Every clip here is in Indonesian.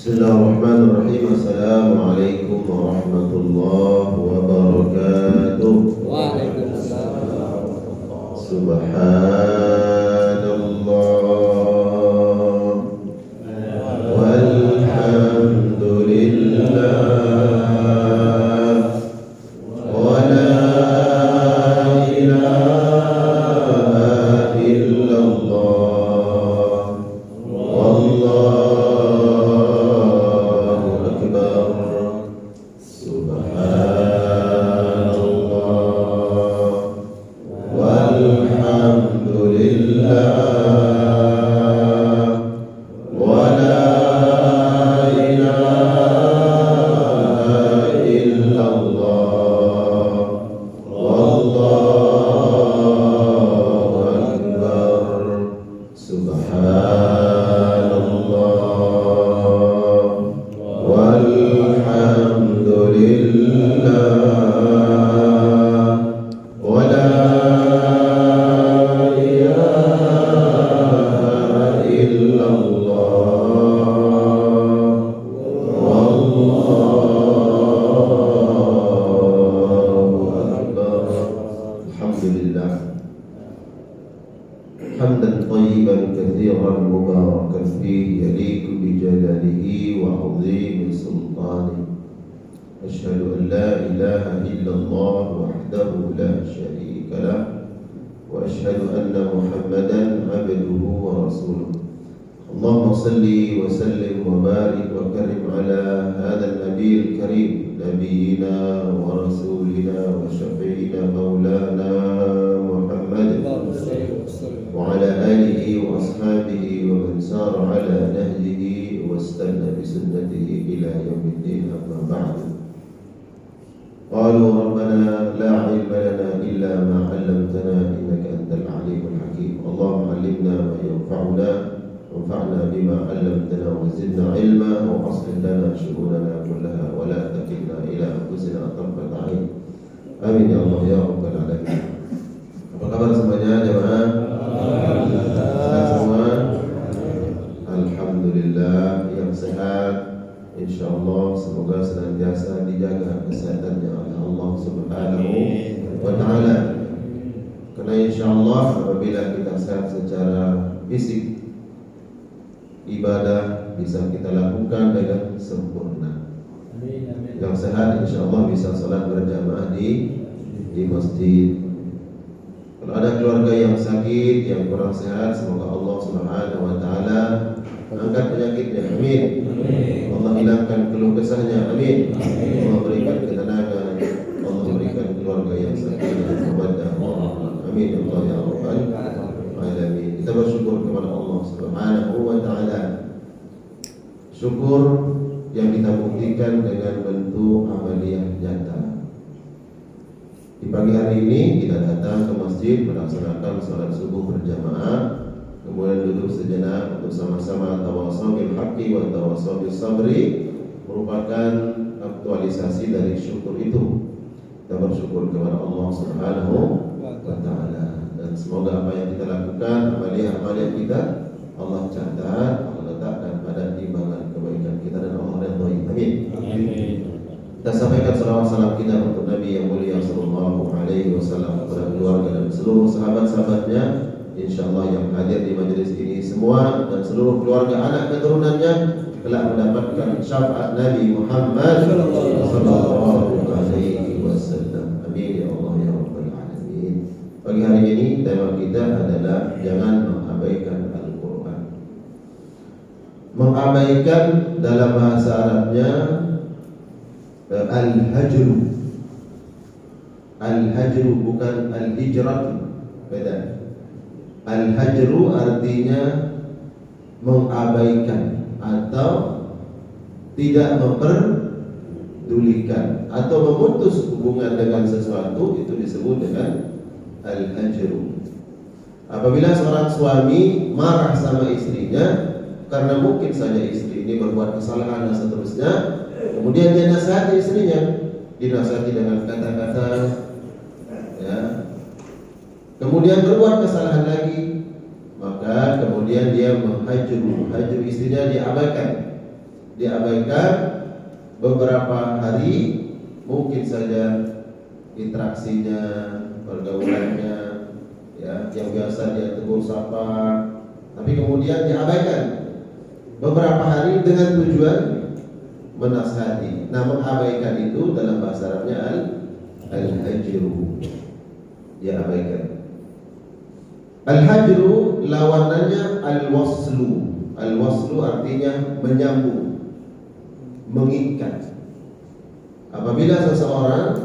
Bismillahirrahmanirrahim. Assalamualaikum warahmatullahi wabarakatuh. Waalaikumsalam. Subhanallah walhamdulillah wa la ilaha illallah wallahu akbar. Subhanallah walhamdulillah wa la ilaha illallah wallahu akbar. Subhanallah walhamdulillah wa la ilaha illallah wallahu akbar. Alhamdulillah hamdan tayyiban katsiran mubarakan fihi yaliqu bi jalalihi wa 'azimi sultanihi. Asyhadu an la ilaha illallah wahdahu la syarika lah wa asyhadu anna Muhammadan 'abduhu wa rasuluh. Allahumma salli wa sallim wa barik wa karim ala hadzal nabiyil karim nabiyyina wa rasulina wa syafi'ina maulana Muhammad wa ala alihi wa ashabihi wa man sara ala nahjihi wa istanna bi sunnatihi ila yaumiddin. Amma ba'du. Qalu rabbana la 'ilma lana illa ma 'allamtana innaka antal 'alimul hakim. Allahumma 'allimna ma yanfa'una wanfa'na bima 'allamtana wa zidna 'ilma wa aslih lana syu'unana kullaha wa la takilna ila anfusina tarfata 'ain. Amin ya Allah ya rabbal alamin. Apa kabar semuanya jemaah? Sehat semua? Alhamdulillah yang sehat. InsyaAllah semoga senantiasa dijaga kesehatannya oleh Allah Subhanahu wa ta'ala. Karena insyaAllah apabila kita sehat secara fisik, ibadah bisa kita lakukan dengan sempurna. Yang sehat insyaAllah bisa salat berjamaah di masjid. Kalau ada keluarga yang sakit, yang kurang sehat, semoga Allah Subhanahu wa ta'ala angkat penyakitnya, amin. Allah hilangkan keluh kesahnya, amin. Allah berikan ketenangan, Allah berikan keluarga yang sakinah mawaddah, amin ya Allah ya rabbal alamin. Kita bersyukur kepada Allah Subhanahu wa ta'ala. Syukur yang kita buktikan dengan bentuk amaliyah nyata. Di pagi hari ini kita datang ke masjid melaksanakan salat subuh berjamaah, kemudian duduk sejenak untuk sama-sama tawassaw bil haqqi wa tawassaw bis sabri, merupakan aktualisasi dari syukur itu. Kita bersyukur kepada Allah Subhanahu wa ta'ala, dan semoga apa yang kita lakukan, amaliyah kita, Allah catat, Allah letakkan pada timbangan kebaikan kita dan Allah ridhoi. Amin. Kita sampaikan salawat salam kita untuk Nabi yang mulia sallallahu alaihi wasallam, kepada keluarga dan seluruh sahabat-sahabatnya, insyaallah yang hadir di majelis ini semua, dan seluruh keluarga anak keturunannya telah mendapatkan syafaat Nabi Muhammad sallallahu alaihi wasallam. Amin ya Allah ya rabbal alamin. Pagi hari ini tema kita adalah jangan mengabaikan Al-Qur'an. Mengabaikan dalam bahasa Arabnya al-hajru. Al-hajru bukan al-hijrah, beda. Al-hajru artinya mengabaikan atau tidak memperdulikan atau memutus hubungan dengan sesuatu, itu disebut dengan al-hajru. Apabila seorang suami marah sama istrinya karena mungkin saja istri ini berbuat kesalahan dan seterusnya, kemudian dia nasihati istrinya, dinasihati dengan kata-kata, ya, kemudian berbuat kesalahan lagi, maka kemudian dia menghajru istrinya, diabaikan, diabaikan beberapa hari, mungkin saja interaksinya, pergaulannya, ya, yang biasa dia tegur sapa, tapi kemudian diabaikan beberapa hari dengan tujuan menasihati. Nah, mengabaikan itu dalam bahasa Arabnya al-hajru, diabaikan. Al-hajru lawanannya al-waslu. Al-waslu artinya menyambung, mengikat. Apabila seseorang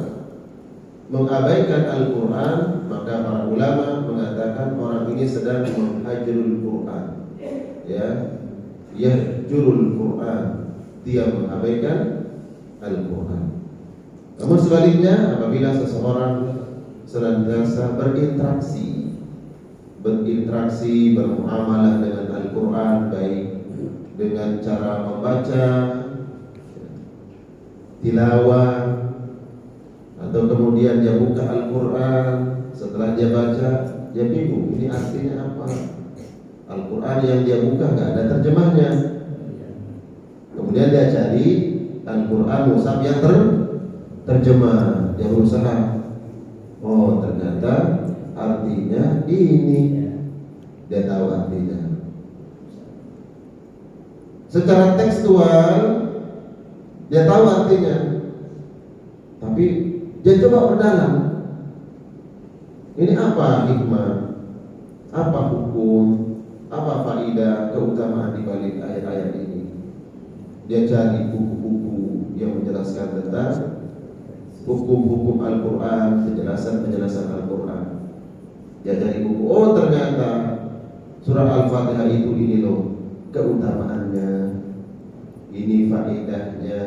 mengabaikan Al-Quran, maka para ulama mengatakan orang ini sedang menghajrul Quran, ya, yahjurul Quran, dia mengabaikan Al-Quran. Namun sebaliknya, apabila seseorang senantiasa berinteraksi, bermuamalah dengan Al-Quran, baik dengan cara membaca, tilawah, atau kemudian dia buka Al-Quran, setelah dia baca, dia bingung, ini artinya apa? Al-Quran yang dia buka nggak ada terjemahnya. Kemudian dia cari Al-Quran mushaf yang terjemah, dia berusaha, oh ternyata artinya ini, dia tahu artinya. Secara tekstual dia tahu artinya, tapi dia coba berdalam. Ini apa hikmah? Apa hukum? Apa faidah, keutamaan di balik ayat-ayat ini? Dia cari buku-buku yang menjelaskan tentang hukum-hukum Al-Quran, penjelasan Al-Quran. Dia cari buku, oh ternyata surah Al-Fatihah itu ini loh keutamaannya, ini faedahnya,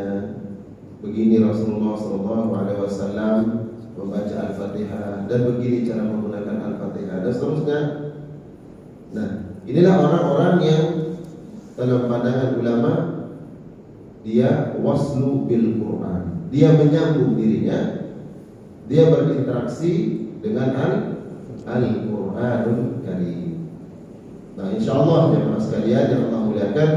begini Rasulullah SAW membaca Al-Fatihah, dan begini cara menggunakan Al-Fatihah, dan seterusnya. Nah, inilah orang-orang yang dalam pandangan ulama dia waslu bil Quran, dia menyambung dirinya, dia berinteraksi dengan Al-Quranul Karim. Nah, insyaallah jemaah sekalian yang Allah muliakan,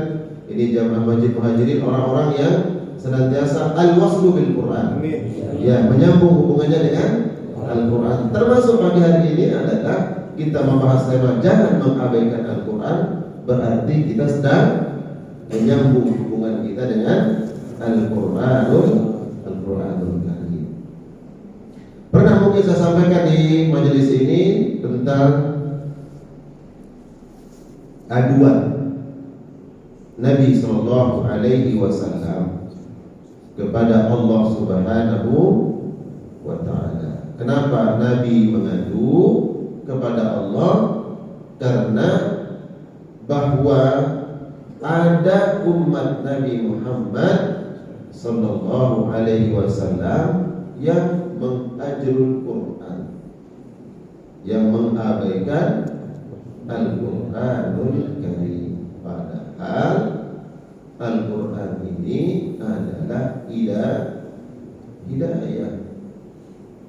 ini jamaah Masjid Muhajirin, orang-orang yang senantiasa al-waslu bil Quran, ya, menyambung hubungannya dengan Al-Quran. Termasuk pagi hari ini adalah kita membahas tema jangan mengabaikan Al-Quran, berarti kita sedang menyambung hubungan kita dengan Al-Quranul Karim. Pernah mungkin saya sampaikan di majelis ini tentang aduan Nabi Sallallahu Alaihi Wasallam kepada Allah Subhanahu wa Ta'ala. Kenapa Nabi mengadu kepada Allah? Karena bahwa ada umat Nabi Muhammad Sallallahu Alaihi Wasallam yang menghajrul Quran, yang mengabaikan Al-Quranul Karim. Padahal Al-Quran ini adalah hidayah.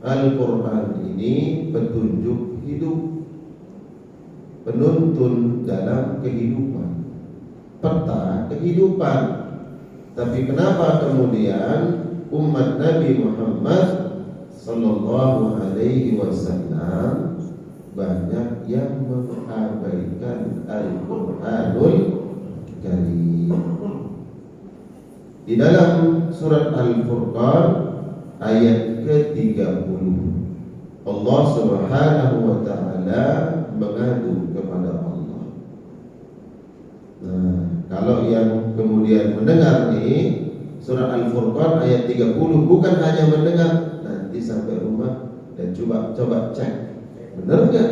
Al-Quran ini petunjuk hidup, penuntun dalam kehidupan, peta kehidupan. Tapi kenapa kemudian umat Nabi Muhammad Sallallahu Alaihi Wasallam banyak yang mengabaikan Al-Quranul Karim? Di dalam surat Al-Furqan ayat ke-30, Allah Subhanahu wa Ta'ala mengadu kepada Allah. Nah, kalau yang kemudian mendengar nih surat Al-Furqan ayat 30, bukan hanya mendengar, nanti sampai rumah dan coba cek, benar enggak?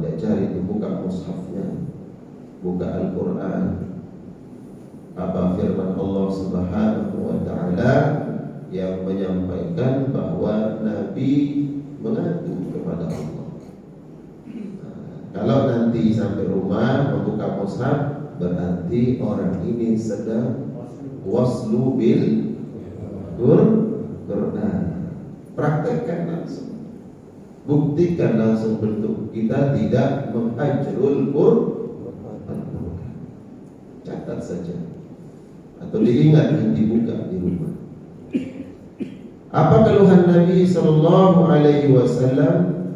Dia cari, buka mushafnya, buka Al-Quran. Apa firman Allah Subhanahu wa Ta'ala yang menyampaikan bahwa Nabi mengadu kepada Allah. Kalau nanti sampai rumah membuka mushaf, berarti orang ini sedang waslu bil Quran. Praktekkan langsung, buktikan langsung bentuk kita tidak menghajrul Quran. Catat saja, atau diingat dan dibuka di rumah. Apa keluhan Nabi Sallallahu Alaihi Wasallam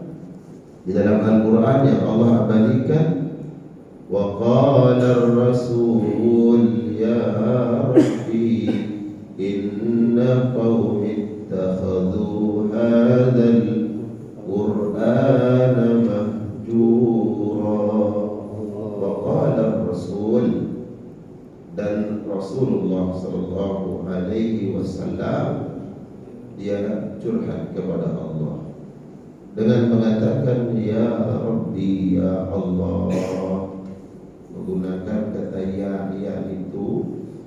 di dalam Al-Quran yang Allah abadikan? Wa qala ar-rasul ya Rabbi inna qaumi ittakhadhu hadzal Qur'ana mahjura. Wa qala ar-rasul, dan Rasulullah Sallallahu Alaihi Wasallam dia curhat kepada Allah dengan mengatakan ya Rabbi, ya Allah, menggunakan kata ya itu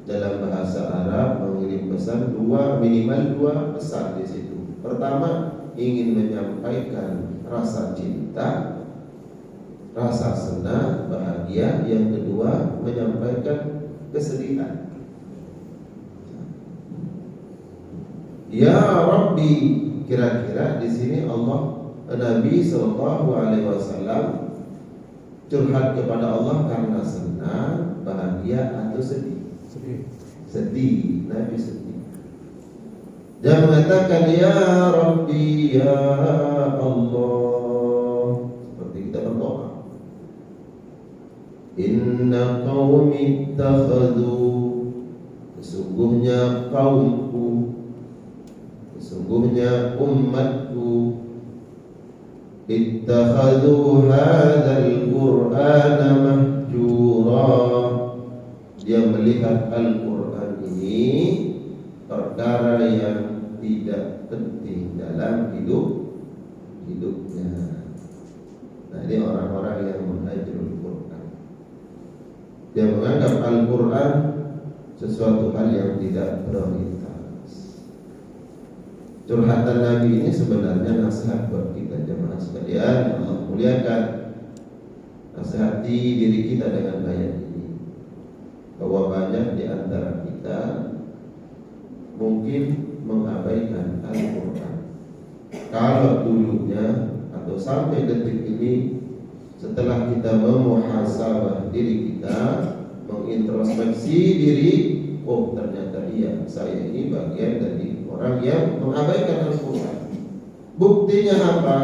dalam bahasa Arab mengirim pesan minimal dua pesan di situ. Pertama, ingin menyampaikan rasa cinta, rasa senang, bahagia. Yang kedua, menyampaikan kesedihan. Ya Rabbi, kira-kira di sini Nabi Sallallahu Alaihi Wasallam curhat kepada Allah karena senang, bahagia atau sedih? Sedih. Nabi sedih. Dia mengatakan ya Rabbi, ya Allah, seperti kita berdoa. Inna qaumi ittakhadhu, sesungguhnya kaumku, sesungguhnya umatku, ittakhadhu hadzal Qur'ana mahjura, dia melihat Al-Quran ini perkara yang tidak penting dalam hidupnya. Nah, ini orang-orang yang menghajurul Quran. Dia menganggap Al-Quran sesuatu hal yang tidak prioritas. Curhatan Nabi ini sebenarnya nasihat buat kita jemaah sekalian, Allah muliakan. Nasihati diri kita dengan ayat ini, bahwa banyak di antara kita mungkin mengabaikan Al-Quran. Kalau dulunya atau sampai detik ini, setelah kita memuhasabah diri kita, mengintrospeksi diri, oh ternyata iya, saya ini bagian dari orang yang mengabaikan Al-Quran. Buktinya apa?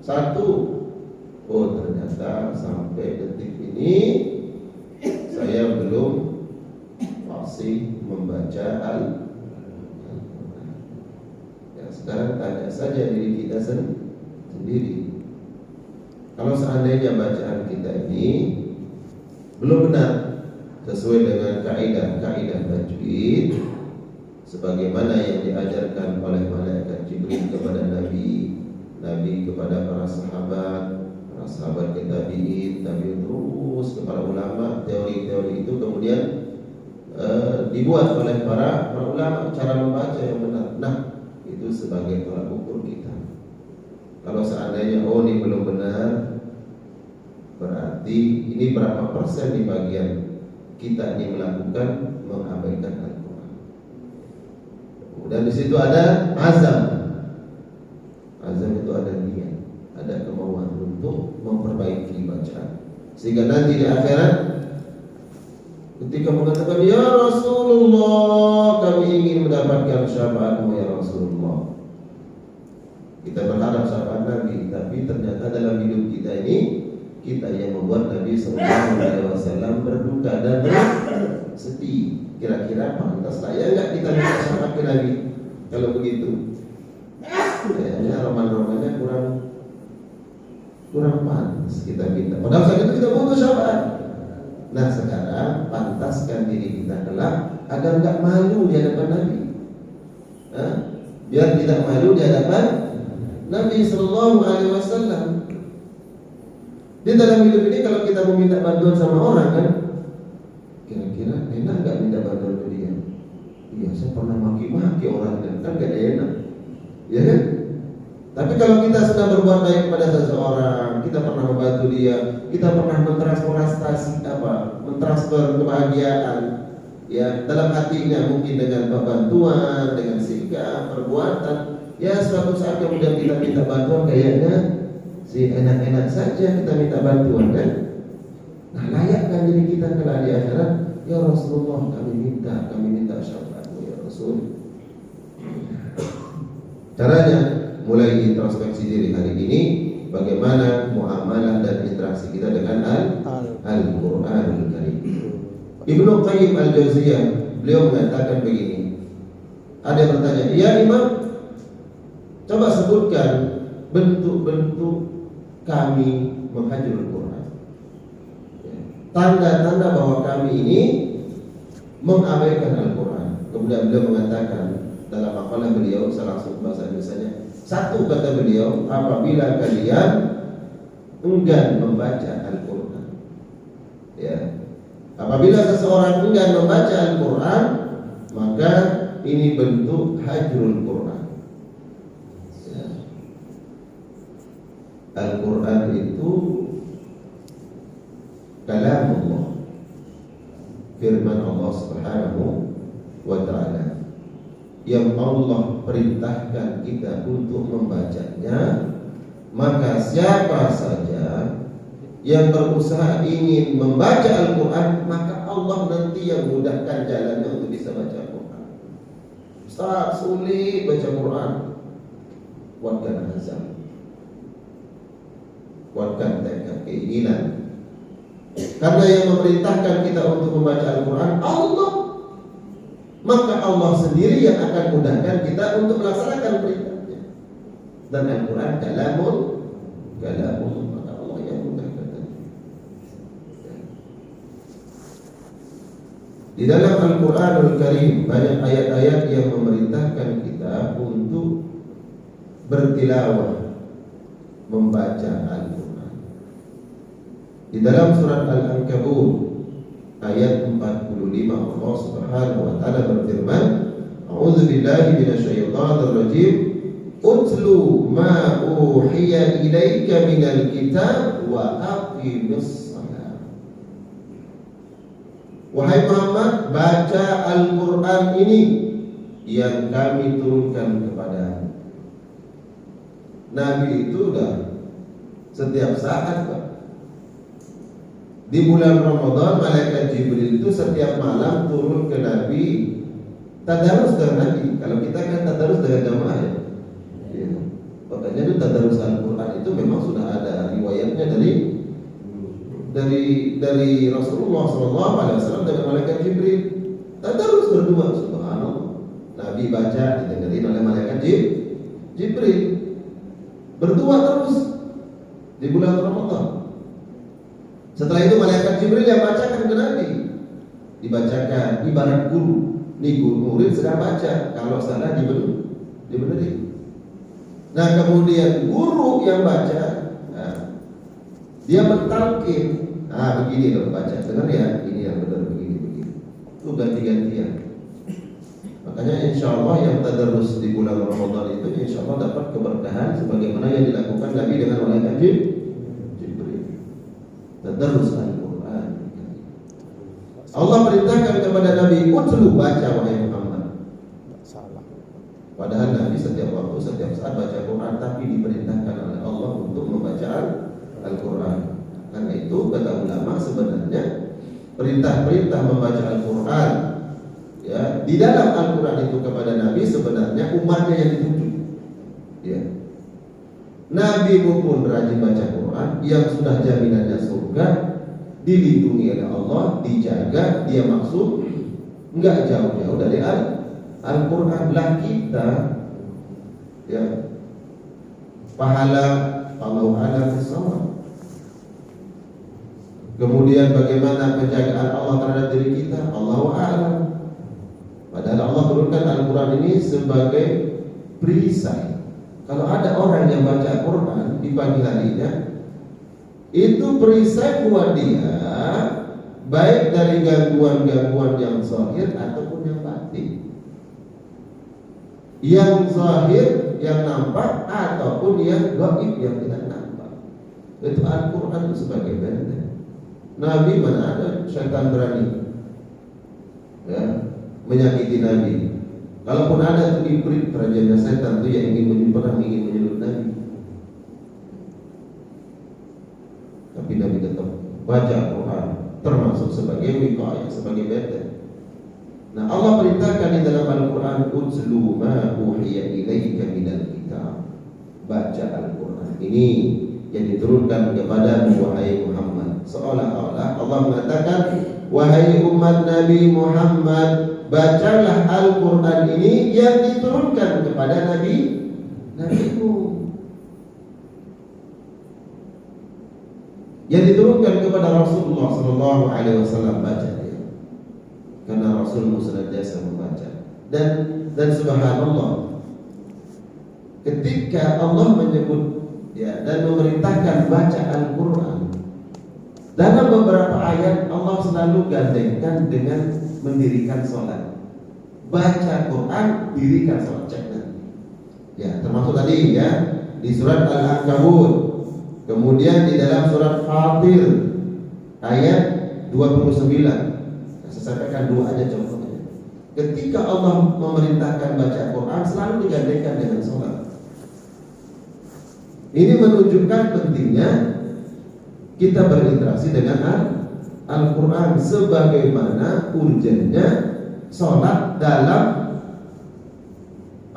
Satu, oh ternyata sampai detik ini saya belum masih membaca Al-Quran. Ya, sekarang tanya saja diri kita sendiri. Kalau seandainya bacaan kita ini belum benar sesuai dengan kaidah tajwid sebagaimana yang diajarkan oleh malaikat Jibril kepada Nabi kepada para sahabat tabi'in, Nabi terus kepada ulama, teori-teori itu kemudian dibuat oleh para ulama cara membaca yang benar. Nah, itu sebagai tolak ukur kita. Kalau seandainya ini belum benar, berarti ini berapa persen di bagian kita ini melakukan mengabaikan Al-Quran. Dan di situ ada azam. Azam itu ada niat, ada kemauan untuk memperbaiki bacaan, sehingga nanti di akhirat ketika mengatakan ya Rasulullah, kami ingin mendapatkan syafaatmu ya Rasulullah, kita berharap syafaat Nabi, tapi ternyata dalam hidup kita ini kita yang membuat Nabi SAW berduka dan sedih. Kira-kira pantas saya enggak kita minta syafaat ke Nabi? Kalau begitu, kayaknya roman-romannya kurang pantas kita minta. Padahal saat itu kita butuh syafaat. Nah, sekarang pantaskan diri kita kelak agar enggak malu di hadapan Nabi. Biar tidak malu di hadapan Nabi Sallallahu Alaihi Wasallam. Di dalam hidup ini kalau kita mau minta bantuan sama orang kan, kira-kira enak nggak minta bantuan ke dia? Iya, saya pernah maki-maki orang kan gak enak, ya kan? Tapi kalau kita sudah berbuat baik kepada seseorang, kita pernah membantu dia, kita pernah mentransfer kebahagiaan, ya dalam hatinya mungkin dengan bantuan, dengan sikap, perbuatan, ya suatu saat kemudian kita minta bantuan kayaknya si enak-enak saja kita minta bantuan kan? Nah, layakkan diri kita kelak di akhirat, ya Rasulullah kami minta Karena mulai introspeksi diri hari ini, bagaimana muamalah dan interaksi kita dengan Al-Qur'anul Karim. Ibnu Qayyim Al-Jauziyah beliau mengatakan begini. Ada yang bertanya, "Ya Imam, coba sebutkan bentuk-bentuk kami menghajurul Quran. Tanda-tanda bahwa kami ini mengabaikan Al-Quran." Kemudian beliau mengatakan dalam makalah beliau, saya langsung bahasa Indonesianya. Satu, kata beliau, apabila kalian enggan membaca Al-Quran, ya, apabila seseorang enggan membaca Al-Quran, maka ini bentuk hajrul Quran. Ya. Al-Quran itu kalamullah, firman Allah Subhanahu wa ta'ala, yang Allah perintahkan kita untuk membacanya. Maka siapa saja yang berusaha ingin membaca Al-Quran, maka Allah nanti yang mudahkan jalannya untuk bisa baca Al-Quran. Ustaz, sulit baca Quran. Kuatkan azam, kuatkan tekad, keinginan. Karena yang memerintahkan kita untuk membaca Al-Quran Allah, maka Allah sendiri yang akan mudahkan kita untuk melaksanakan perintahnya. Dan Al-Quran kalamun, maka Allah yang mudahkan. Di dalam Al-Quranul Karim banyak ayat-ayat yang memerintahkan kita untuk bertilawah, membaca Al-Quran. Di dalam surat Al-Ankabut ayat 45 Allah Subhanahu wa ta'ala berfirman, A'udzu billahi minasyaitonir rajim, utlu ma uhiya ilaika minal kitab wa aqimis shalah. Wahai Muhammad, baca Al-Quran ini yang kami turunkan kepada Nabi. Itu udah setiap saat, Pak. Di bulan Ramadan, malaikat Jibril itu setiap malam turun ke Nabi, tadarus dengan Nabi. Kalau kita kan tadarus dengan jamaah, ya. Makanya itu tadarus Al-Quran itu memang sudah ada riwayatnya dari Rasulullah SAW dengan malaikat Jibril. Tadarus berdua, subhanallah. Nabi baca, didengarin oleh malaikat Jibril. Berdua terus di bulan Ramadan. Setelah itu malaikat Jibril yang bacakan ke Nabi, dibacakan ibarat guru. Nih murid sedang baca, kalau salah dibenerin. Nah kemudian guru yang baca, dia mentalkin, begini loh baca, dengar ya, ini yang benar begini. Itu ganti-gantian. Makanya insya Allah yang tadarus di bulan Ramadan itu insya Allah dapat keberkahan sebagaimana yang dilakukan Nabi dengan malaikat Jibril. Tadarus Al-Quran. Allah perintahkan kepada Nabi, utlu, baca wahai Muhammad. Padahal Nabi setiap waktu, setiap saat baca Quran, tapi diperintahkan oleh Allah untuk membaca Al-Quran. Karena itu kata ulama sebenarnya perintah-perintah membaca Al-Quran, ya, di dalam Al-Quran itu kepada Nabi sebenarnya umatnya yang dituju. Ya. Nabi pun rajin baca Quran, yang sudah jaminannya surga, dilindungi oleh Allah, dijaga, dia maksud enggak jauh-jauh dari Al-Quran. Lah kita, ya, pahala Allah ala fisawab. Kemudian bagaimana penjagaan Allah terhadap diri kita, Allahu a'lam. Padahal Allah turunkan Al-Quran ini sebagai perisai. Kalau ada orang yang baca Quran di pagi harinya, itu perisai buat dia, baik dari gangguan-gangguan yang zahir ataupun yang batin. Yang zahir, yang nampak, ataupun yang gaib, yang tidak nampak. Itu Al-Quran itu sebagai benteng. Nabi mana ada syaitan berani, ya, menyakiti Nabi. Kalaupun ada tuh ibrit, kerajaannya setan tuh yang ingin menyulut Nabi. Tapi Nabi tetap baca Quran, termasuk sebagai wiqayah, sebagai benteng. Nah, Allah perintahkan di dalam Al-Quran, "Utslu ma uhiya ilaika minal kitab." Baca Al-Quran ini yang diturunkan kepadamu wahai Muhammad. Seolah-olah Allah mengatakan, wahai umat Nabi Muhammad, bacalah Al-Quran ini yang diturunkan kepada Nabimu, yang diturunkan kepada Rasulullah Sallallahu Alaihi Wasallam. Baca dia, karena Rasulmu senantiasa membaca. Dan subhanallah, ketika Allah menyebut dan memerintahkan baca Al-Quran, dalam beberapa ayat Allah selalu gandengkan dengan mendirikan sholat. Baca Quran, dirikan sholat. Cek nanti. Ya, termasuk tadi ya di surat Al-Ankabut, kemudian di dalam surat Fatir ayat 29. Saya sampaikan dua aja contohnya. Ketika Allah memerintahkan baca Quran, selalu digandengkan dengan sholat. Ini menunjukkan pentingnya kita berinteraksi dengan Al-Quran, sebagaimana urgennya sholat dalam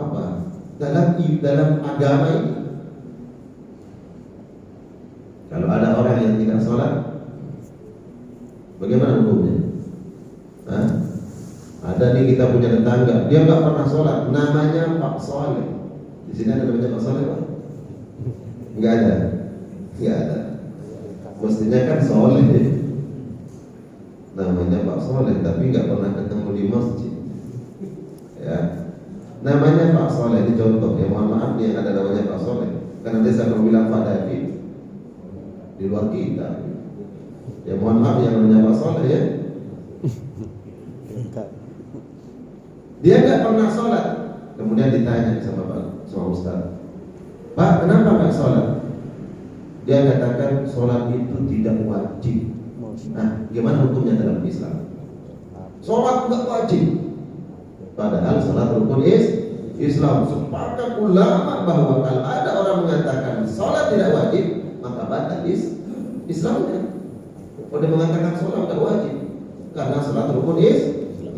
apa? Dalam agama ini. Kalau ada orang yang tidak sholat, bagaimana hukumnya? Ada nih, kita punya tetangga, dia nggak pernah sholat, namanya Pak Soleh. Di sini ada namanya Pak Soleh, Pak? Nggak ada. Mestinya kan soleh, namanya Pak Soleh, tapi nggak pernah ketemu di masjid. Ya, namanya Pak Soleh, ini contoh. Ya, mohon maaf nih, ada namanya Pak Soleh, karena dia selalu bilang Pak David di luar kita. Ya, mohon maaf yang namanya Pak Soleh ya. Dia nggak pernah sholat. Kemudian ditanya sama Ustaz, Pak, kenapa nggak sholat? Dia katakan sholat itu tidak wajib. Nah, gimana hukumnya dalam Islam? Sholat nggak wajib, padahal sholat rukun Islam. Sepakat ulama bahwa kalau ada orang mengatakan sholat tidak wajib, maka batal Islamnya. Dia mengatakan sholat nggak wajib karena sholat rukun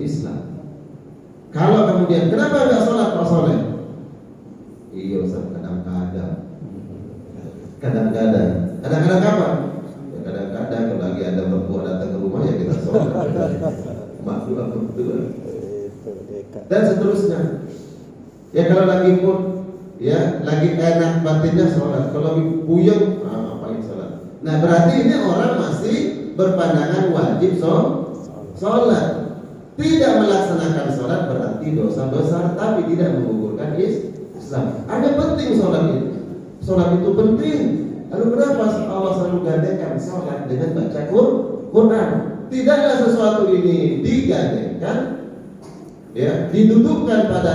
Islam. Kalau kemudian kenapa nggak sholat Pak Soleh? Iya Ustaz, kadang-kadang kapan? Ya, kadang-kadang kalau lagi ada mertua datang ke rumah ya kita sholat. Maklum. Dan seterusnya. Ya kalau lagi mood, ya lagi enak batinnya sholat. Kalau lagi puyeng, ngapain sholat? Nah, berarti ini orang masih berpandangan wajib sholat. Tidak melaksanakan sholat berarti dosa besar, tapi tidak menggugurkan Islam. Ada penting sholat itu. Sholat itu penting. Lalu kenapa Allah selalu gandengkan sholat dengan baca Quran? Tidaklah sesuatu ini digandengkan, ya, didudukkan pada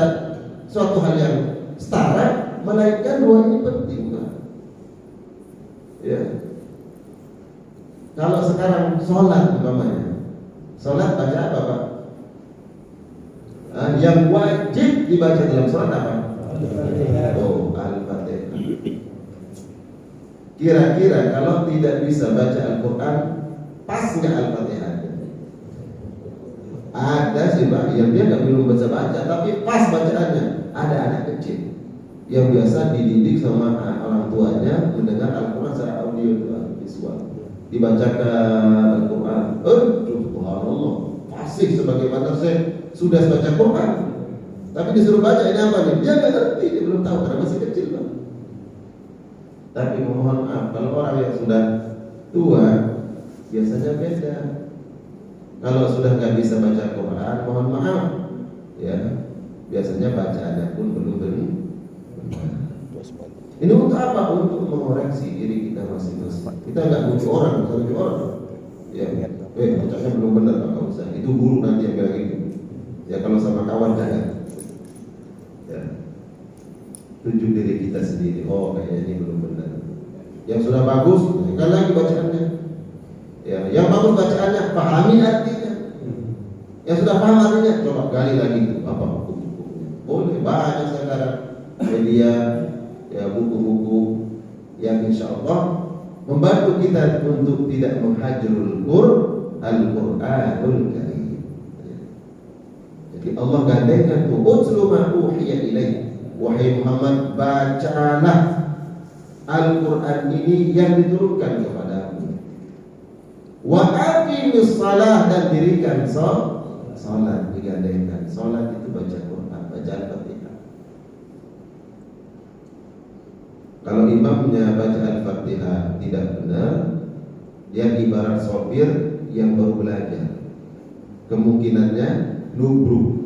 suatu hal yang setara, melainkan dua ini penting. Ya. Kalau sekarang sholat umpamanya, sholat baca apa Pak? Yang wajib dibaca dalam sholat apa? Al-Fatihah. Kira-kira kalau tidak bisa baca Al-Quran, pas nggak Al-Fatihah? Ada sih Pak, yang dia nggak belum baca, tapi pas bacaannya. Ada anak kecil yang biasa dididik sama orang tuanya mendengar Al-Quran secara audio visual, dibacakan Al-Quran. Subhanallah, fasih sebagaimana saya sudah baca Quran, tapi disuruh baca ini apa nih? Dia nggak ngerti, dia belum tahu karena masih kecil Pak. Tapi mohon maaf, kalau orang yang sudah tua biasanya beda. Kalau sudah nggak bisa baca Quran, mohon maaf, ya biasanya bacaannya pun belum benar. Ini untuk apa? Untuk mengoreksi diri kita masing-masing. Kita nggak butuh orang, ya, bacanya belum benar, nggak usah. Itu guru nanti yang bilang gitu. Ya kalau sama kawan jangan. Ya, tunjuk diri kita sendiri. Oh, kayaknya ini belum benar. Yang sudah bagus, kan lagi bacaannya. Ya, yang bagus bacaannya, pahami artinya. Yang sudah paham artinya, coba gali lagi itu apa hukum-hukumnya. Boleh, banyak sekarang media, ya buku-buku yang insya Allah membantu kita untuk tidak menghajrul Al-Quranul Karim. Allah gandengkan tuh, utlu ma uhiya ilaik, wahai Muhammad, bacalah Al-Quran ini yang diturunkan kepadamu. Wa aqimis shalah, dan dirikan salat, digandengkan. Salat itu baca Quran, baca Al-Fatihah. Kalau imamnya baca Al-Fatihah tidak benar, dia ibarat sopir yang baru belajar. Kemungkinannya nubruk.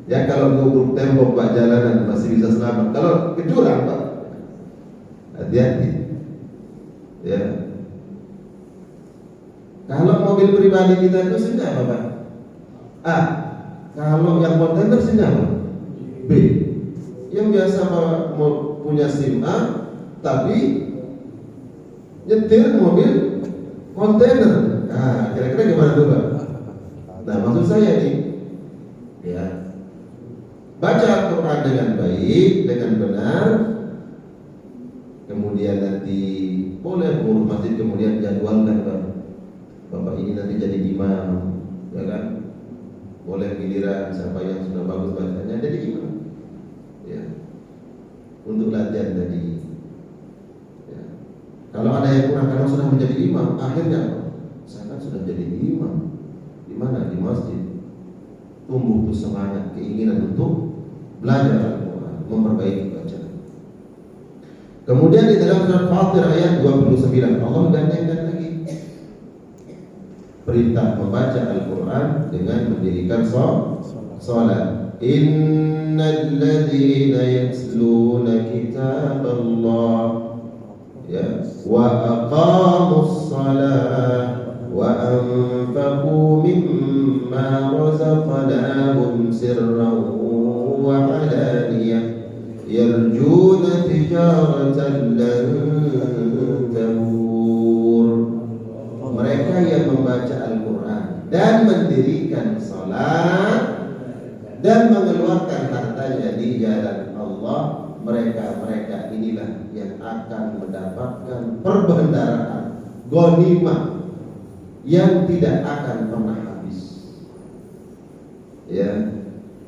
Ya, kalau nubruk tembok Pak jalanan masih bisa selamat. Kalau ke jurang Pak, hati-hati. Ya. Kalau mobil pribadi kita itu sini apa Pak? A. Kalau yang kontainer sini apa? B. Yang biasa mau punya SIM A, tapi nyetir mobil kontainer. Nah, kira-kira gimana tuh Pak? Nah, maksud saya nih, ya, baca Al-Quran dengan baik, dengan benar, kemudian nanti boleh pengurus masjid kemudian jadwalkan Bapak ini nanti jadi imam, ya kan? Boleh giliran siapa yang sudah bagus bacanya jadi imam, ya, untuk latihan tadi. Ya. Kalau ada yang kurang karena sudah menjadi imam, akhirnya saya kan sudah jadi imam. Di mana? Di masjid. Tumbuh tuh semangat, keinginan untuk belajar Al-Quran, memperbaiki bacaan. Kemudian di dalam surat Fatir ayat 29 Allah gandengkan lagi perintah membaca Al-Quran dengan mendirikan salat. Innal ladzina yatluna kitaballah, ya, wa aqamus shalah wa anfaqu mimma razaqnahum sirran wa alaniyah yarjuna tijaratan lan tabur. Mereka yang membaca Al-Quran dan mendirikan salat dan mengeluarkan hartanya di jalan Allah, mereka inilah yang akan mendapatkan perbendaharaan ghanimah yang tidak akan pernah habis. Ya,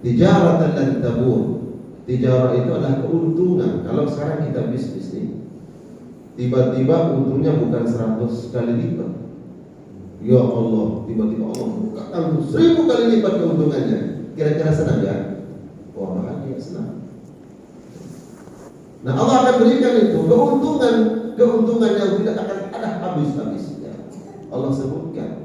tijaratan lan tabur. Tijarah itu adalah keuntungan. Kalau sekarang kita bisnis nih, tiba-tiba untungnya bukan 100 kali lipat. Ya Allah, tiba-tiba Allah bukakan 1000 kali lipat keuntungannya. Kira-kira senang ya? Wah, bahagia, senang. Nah, Allah akan berikan itu keuntungan yang tidak akan ada habis-habisnya. Allah sebutkan,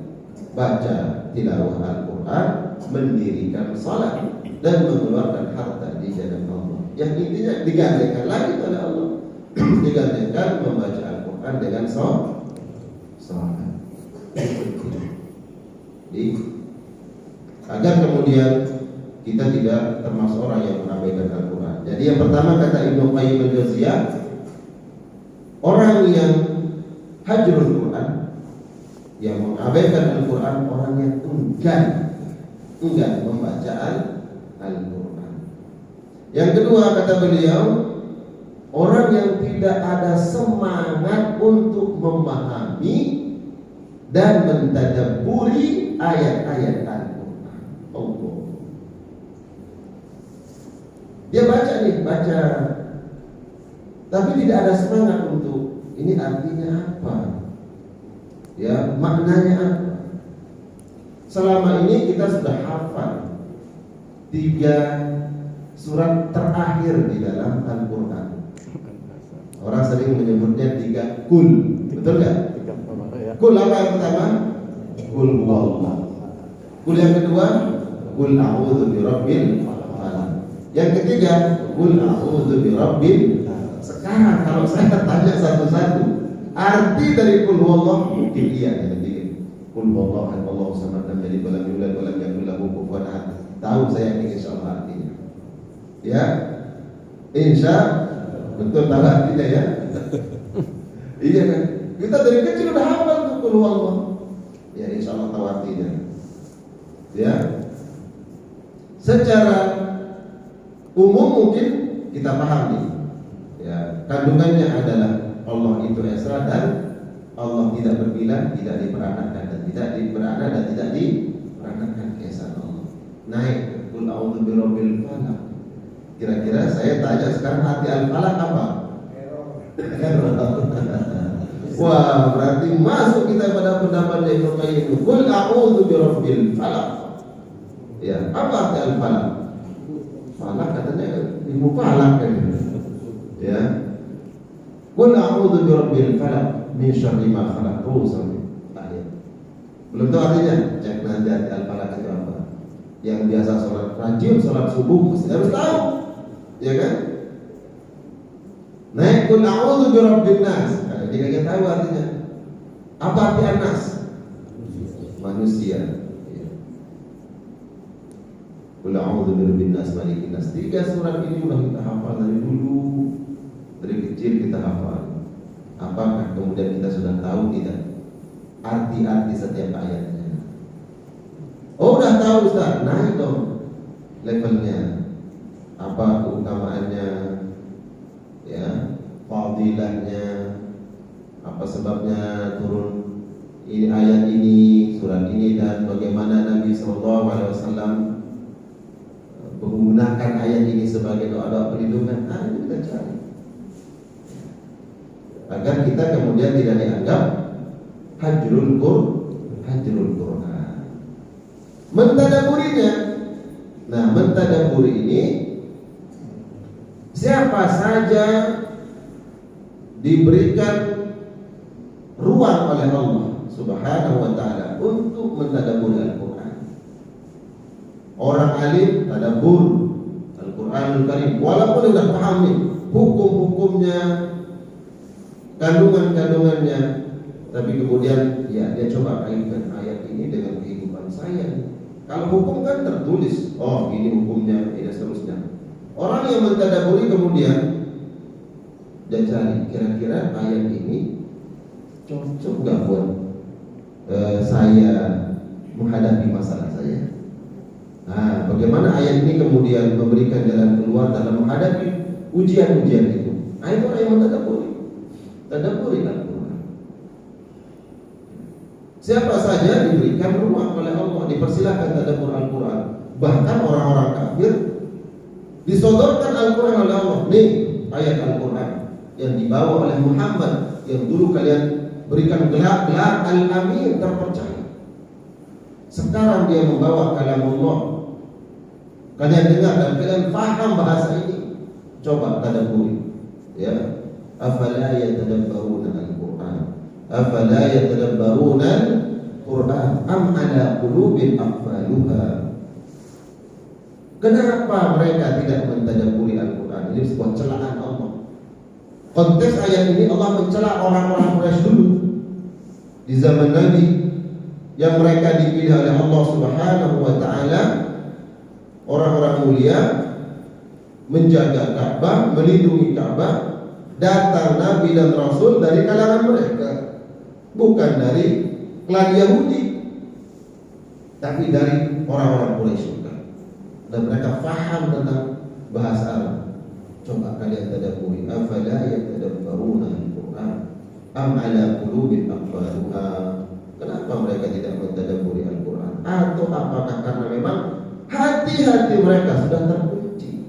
baca tilawah Al-Quran, mendirikan salat dan mengeluarkan harta di jalan Allah. Yang intinya digandengkan lagi oleh Allah, digandengkan membaca Al-Quran dengan salat. Jadi, agar kemudian kita tidak termasuk orang yang mengabaikan Al-Quran. Jadi yang pertama kata Ibnu Qayyim al-Jauziyah, orang yang hajrul Quran, yang mengabaikan Al-Quran, orang yang enggan membaca Al-Quran. Yang kedua kata beliau, orang yang tidak ada semangat untuk memahami dan mentadabburi ayat-ayat Al-Quran. Allah. Dia baca, tapi tidak ada semangat untuk ini artinya apa, ya, maknanya apa. Selama ini kita sudah hafal 3 surat terakhir di dalam Al-Quran. Orang sering menyebutnya 3 kul, betul nggak? Kul apa yang pertama? Kul huwallah. Kul yang kedua, kul a'udzu birabbil falaq. Yang ketiga, kul a'udzu birabbil. Sekarang kalau saya tanya satu-satu arti dari kul huwallah, mungkin iya jadi kul huwallahu ahad Allahu samad lam yalid walam yulad walam yakul lahu kufuwan ahad. Tahu saya ini insyaallah artinya. Ya. Insya betul tahu artinya ya. Iya kan? Kita dari kecil udah hafal tuh kul huwallah. Ya insyaallah tahu artinya. Ya. Secara umum mungkin kita paham nih. Ya, kandungannya adalah Allah itu Esa dan Allah tidak berbilang, tidak diperanakan dan tidak diperanakan dan tidak diperanakan keesaan Allah. Naik kul Qul a'udzu birabbil falaq. Kira-kira saya tanya sekarang arti al-falaq apa? Wah, berarti masuk kita pada pendapat Ibnu Qayyim. Qul a'udzu birabbil falaq. Ya, apa arti al-falaq? Falaq katanya ilmu falak kan. Ya. Qul a'udzu birabbil falaq min syarri ma khalaq. Sampai akhir. Belum tahu artinya? Cek nanti arti al-falaq itu apa. Yang biasa sholat rajin, sholat subuh mesti harus tahu. Ya kan? Naik qul a'udzu birabbin nas. Dia kagak tahu artinya. Apa arti an-nas? Manusia. Qul a'udzu birabbin nas malikin nas. 3 surat ini sudah kita hafal dari dulu. Dari kecil kita hafal. Apakah kemudian kita sudah tahu tidak arti-arti setiap ayatnya? Oh, udah tahu Ustaz. Naik dong levelnya. Apa keutamaannya? Ya, fadilahnya. Apa sebabnya turun ini ayat ini, surat ini, dan bagaimana Nabi SAW menggunakan ayat ini sebagai doa-doa perlindungan. Ini kita cari agar kita kemudian tidak dianggap hajrul Qur'an. Mentadaburinya. Nah, mentadaburi ini siapa saja diberikan ruang oleh Allah Subhanahu wa taala untuk mentadabburi Al-Qur'an. Orang alim tadabbur Al-Qur'anul Karim walaupun sudah paham nih hukum-hukumnya, kandungan-kandungannya, tapi kemudian ya dia coba kaitkan ayat ini dengan kehidupan saya. Kalau hukum kan tertulis, oh ini hukumnya, ini seterusnya. Orang yang mentadabburi kemudian dia cari kira-kira ayat ini cocok nggak buat saya menghadapi masalah saya. Nah, bagaimana ayat ini kemudian memberikan jalan keluar dalam menghadapi ujian-ujian itu? Itu orang yang mentadabburi, tadabburi Al-Quran. Siapa saja diberikan ruang oleh Allah, dipersilakan tadabbur Al-Quran. Bahkan orang-orang kafir disodorkan Al-Quran oleh Allah. Nih ayat Al-Quran yang dibawa oleh Muhammad, yang dulu kalian berikan gelar Al-Amin, terpercaya. Sekarang dia membawa kalamullah. Kalian dengar dan kalian paham bahasa ini. Coba tadabburi. Ya. Afala yatadabbaruna al-Qur'an? Afala yatadabbaruna al-Qur'an am ala qulubin aqfaluha? Kenapa mereka tidak mentadabburi Al-Quran? Ini sebuah celaan Allah. Konteks ayat ini Allah mencela orang-orang Quraisy dulu di zaman Nabi, yang mereka dipilih oleh Allah Subhanahu wa taala, orang-orang mulia, menjaga Ka'bah, melindungi Ka'bah. Datang Nabi dan Rasul dari kalangan mereka, bukan dari klan Yahudi, tapi dari orang-orang Quraisy juga. Dan mereka faham tentang bahasa Arab. Coba kalian tadabburi, afala yatadabbaruna al-Qur'an am ala qulubin aqfaluha? Kenapa mereka tidak mentadabburi Al-Qur'an? Atau apakah karena memang hati-hati mereka sudah terkunci?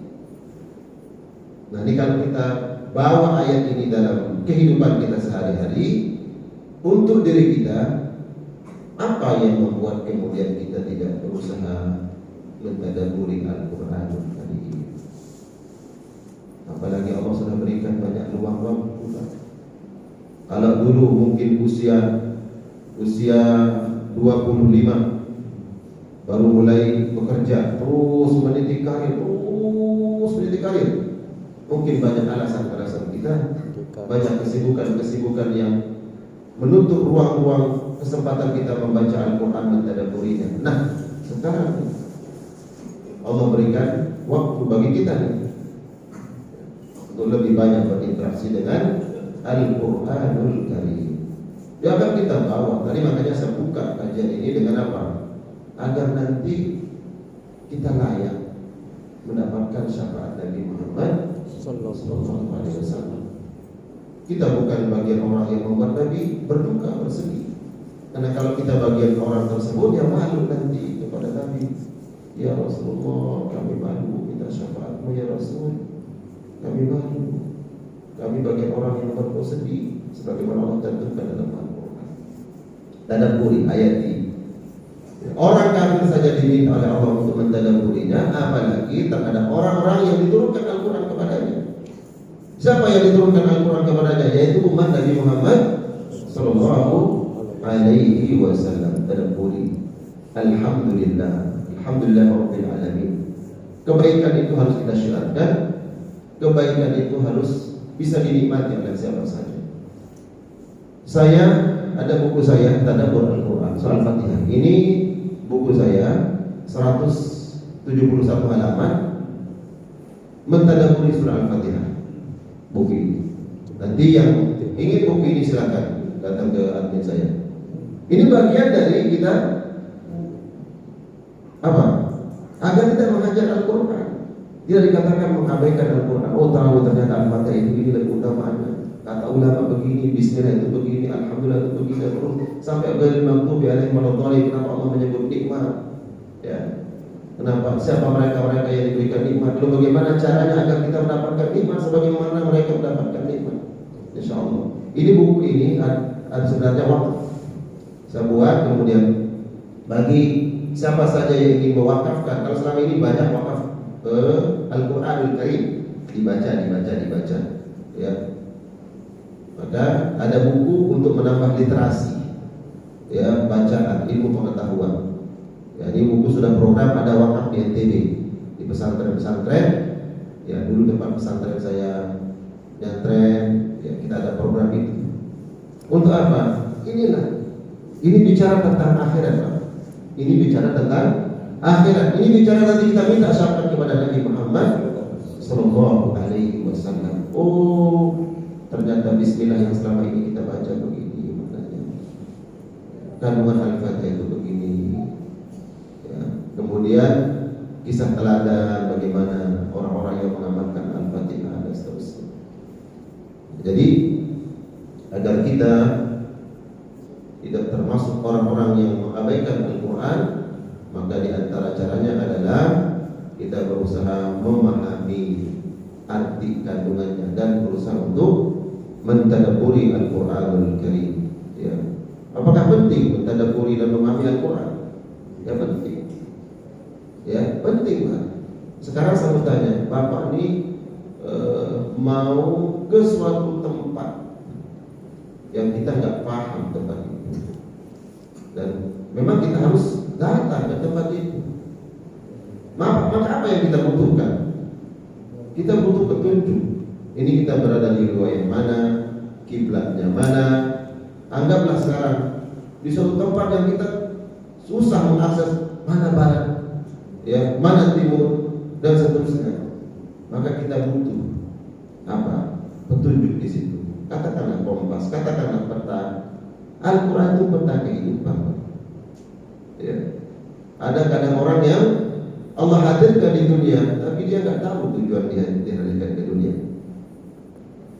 Nah, ini kalau kita bawa ayat ini dalam kehidupan kita sehari-hari untuk diri kita, apa yang membuat kemudian kita tidak berusaha mentadabburi Al-Qur'an tadi? Apalagi Allah sudah berikan banyak ruang waktu. Kalau dulu mungkin usia 25 baru mulai bekerja, terus meniti karir, mungkin banyak alasan-alasan kita, banyak kesibukan yang menutup ruang-ruang kesempatan kita membaca Al-Quran dan mentadabburinya. Nah, sekarang Allah berikan waktu bagi kita nih untuk lebih banyak berinteraksi dengan Al-Qur'anul Karim. Ya akan kita bawa. Tadi makanya saya buka kajian ini dengan apa? Agar nanti kita layak mendapatkan syafaat Nabi Muhammad sallallahu alaihi wasallam. Kita bukan bagian orang yang membuat Nabi berduka, bersedih. Karena kalau kita bagian orang tersebut yang malu nanti kepada Nabi. Ya Rasulullah, kami malu minta syafaatmu ya Rasul. Kami malu. Kami bagian orang yang bersedih sebagaimana Allah tentukan dalam Al-Quran. Tadabburi ayat ini. Orang kafir saja diminta oleh Allah untuk mentadabburinya, apalagi terhadap orang-orang yang diturunkan Al-Quran kepadanya. Siapa yang diturunkan Al-Quran kepadanya? Yaitu umat Nabi Muhammad sallallahu alaihi wasallam. Tadabburi. Alhamdulillah. Alhamdulillah Rabbil Alamin. Kebaikan itu harus kita syiarkan. Kebaikan itu harus bisa dinikmati oleh siapa saja. Saya ada buku saya Tadabbur Al-Quran Surah Al-Fatihah. Ini buku saya 171 halaman mentadabburi surah Al-Fatihah. Buku ini. Nanti yang ingin buku ini silakan datang ke admin saya. Ini bagian dari kita apa? Agar kita mengajar Al-Quran. Tidak dikatakan mengabaikan Al-Quran. Oh tahu ternyata Al-Fatihah itu ini lebih utamaannya. Kata ulama begini, Bismillah itu begini, Alhamdulillah itu begini, terus sampai ghairil maghdubi alaihim waladdallin. Kenapa Allah menyebut nikmat? Ya. Kenapa? Siapa mereka yang diberikan nikmat? Lalu bagaimana caranya agar kita mendapatkan nikmat sebagaimana mereka mendapatkan nikmat? Insyaallah. Ini buku ini ada sebenarnya wakaf. Saya buat kemudian bagi siapa saja yang ingin mewakafkan. Kalau selama ini banyak wakaf Al-Quranul Karim dibaca. Ya. Maka ada buku untuk menambah literasi, ya, bacaan, ilmu pengetahuan. Ya, ini buku sudah program ada wakaf di NTB, di pesantren-pesantren. Ya, dulu tempat pesantren saya nyantren, ya, kita ada program itu. Untuk apa? Ini bicara tentang akhirat, Pak. Ini bicara tentang akhirat. Ini bicara nanti kita minta syafaat kepada Nabi Muhammad sallallahu alaihi wasallam. Oh, ternyata Bismillah yang selama ini kita baca begini maknanya. Kandungan Al-Fatihah itu begini. Ya. Kemudian kisah teladan bagaimana orang-orang yang mengamalkan Al-Fatihah dan seterusnya. Jadi agar kita tidak termasuk orang-orang yang mengabaikan Al-Quran, maka di antara caranya adalah kita berusaha memahami arti kandungannya dan berusaha untuk mentadabburi Al-Quranul Karim. Ya. Apakah penting mentadabburi dan memahami Al-Quran? Ya penting. Ya penting, Pak. Sekarang saya bertanya, Bapak ini mau ke suatu tempat yang kita nggak paham tempat itu, dan memang kita harus datang ke tempat itu. Maka apa yang kita butuhkan? Kita butuh petunjuk. Ini kita berada di riwayat mana, kiblatnya mana. Anggaplah sekarang di suatu tempat yang kita susah mengakses, mana barat, ya, mana timur dan seterusnya. Maka kita butuh apa? Petunjuk di situ. Katakanlah kompas, katakanlah peta. Al-Quran itu peta kehidupan. Ya. Ada kadang orang yang Allah hadirkan di dunia, tapi dia nggak tahu tujuan dia dihadirkan ke dunia.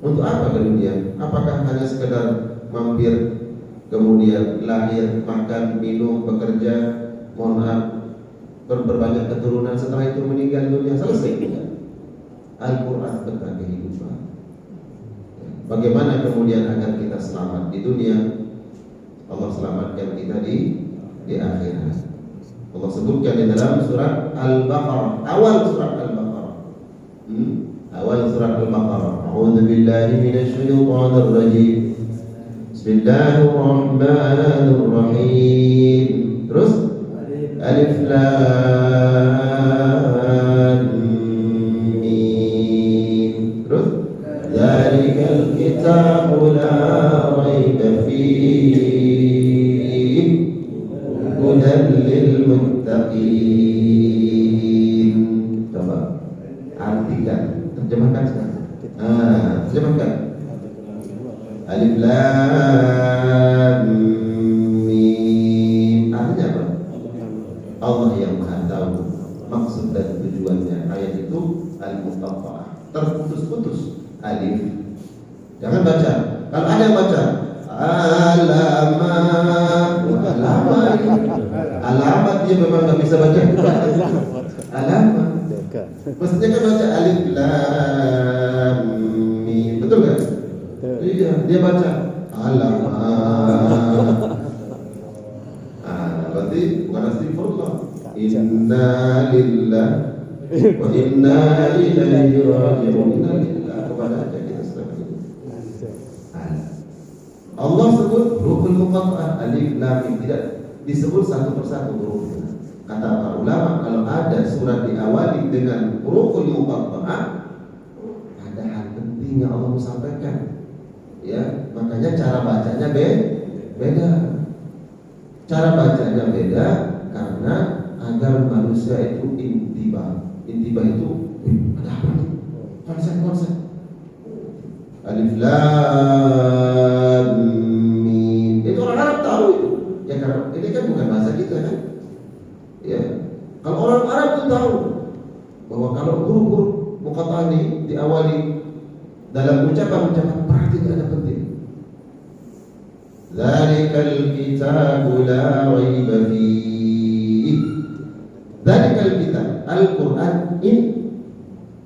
Untuk apa ke dunia? Apakah hanya sekedar mampir, kemudian lahir, makan, minum, bekerja, mohon maaf, berbanyak keturunan, setelah itu meninggal dunia, selesai? Tidak. Al-Quran tentang kehidupan. Bagaimana kemudian agar kita selamat di dunia, Allah selamatkan kita di akhirat. Allah sebutkan di dalam surat Al-Baqarah, awal surat Al-Baqarah. Awal surat Al-Baqarah. A'udzu billahi minasy syaithanir rajim. Bismillahirrahmanirrahim. Terus Alif Lam Mim. Terus Dzalikal kitabu la raiba fihi hudan lil muttaqin. Coba artikan, terjemahkan sekarang. Terjemahkan. Alif Lam Mim. Artinya apa? Allah yang Maha tahu maksud dan tujuannya. Ayat itu al-muqatta'ah, terputus-putus alif. Jangan baca. Kalau ada yang baca alamat dia memang nggak bisa baca alamat. Maksudnya kan baca alif lam mim, betul kan? Iya, dia baca alamat. Berarti bukan astagfirullah. Inna lillahi wa inna ilaihi raji'un. Inna lillahi kepada aja kita serahkan. Allah sebut huruful muqatta'ah alif lam mim, tidak disebut satu persatu hurufnya. Kata para ulama, kalau ada surat diawali dengan huruful muqatta'ah, ada hal penting yang Allah mau sampaikan. Ya, makanya cara bacanya beda. Cara bacanya beda karena agar manusia itu intibah. Intibah itu ada apa nih? Konsep. Alif lam mim. Itu orang Arab tahu itu. Ya karena ini kan bukan bahasa kita kan. Ya. Kalau orang Arab itu tahu bahwa kalau huruf-huruf muqatta'ah ini diawali dalam ucapan-ucapan praktik ada penting. Dzalikal kitabu la raiba fihi. Dzalikal kitab, Al-Qur'an ini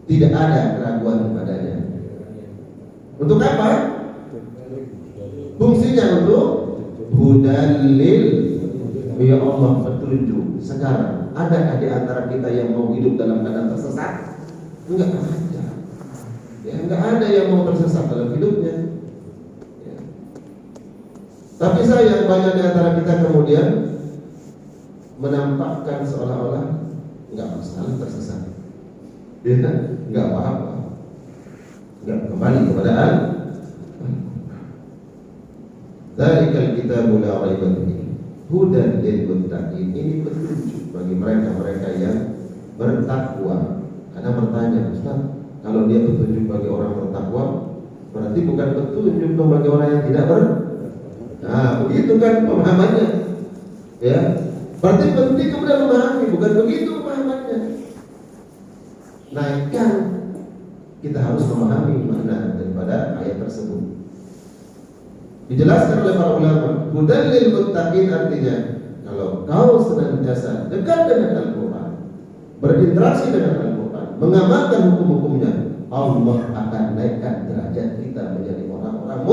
tidak ada keraguan padanya. Untuk apa? Fungsinya untuk hudalil, ya Allah petunjuk. Sekarang adakah di antara kita yang mau hidup dalam keadaan tersesat? Enggak ada. Ya, enggak ada yang mau tersesat dalam hidupnya. Ya. Tapi sayang banyak di antara kita kemudian menampakkan seolah-olah enggak masalah tersesat. Ya, enggak apa-apa. Enggak kembali kepada Dzalikal kitabu la raiba fihi hudan lil muttaqin. Ini petunjuk bagi mereka-mereka yang bertakwa. Ada bertanya, Ustaz, kalau dia petunjuk bagi orang bertakwa, berarti bukan petunjuk bagi orang yang tidak Nah, begitu kan pemahamannya. Ya. Berarti penting kemudian memahami, bukan begitu pemahamannya. Naikkan, kita harus memahami makna daripada ayat tersebut. Dijelaskan oleh para ulama, hudan lil muttaqin artinya kalau kau senantiasa dekat dengan Al-Qur'an, berinteraksi dengan Al-Qur'an, mengamalkan hukum-hukumnya, Allah akan naikkan derajat kita menjadi orang-orang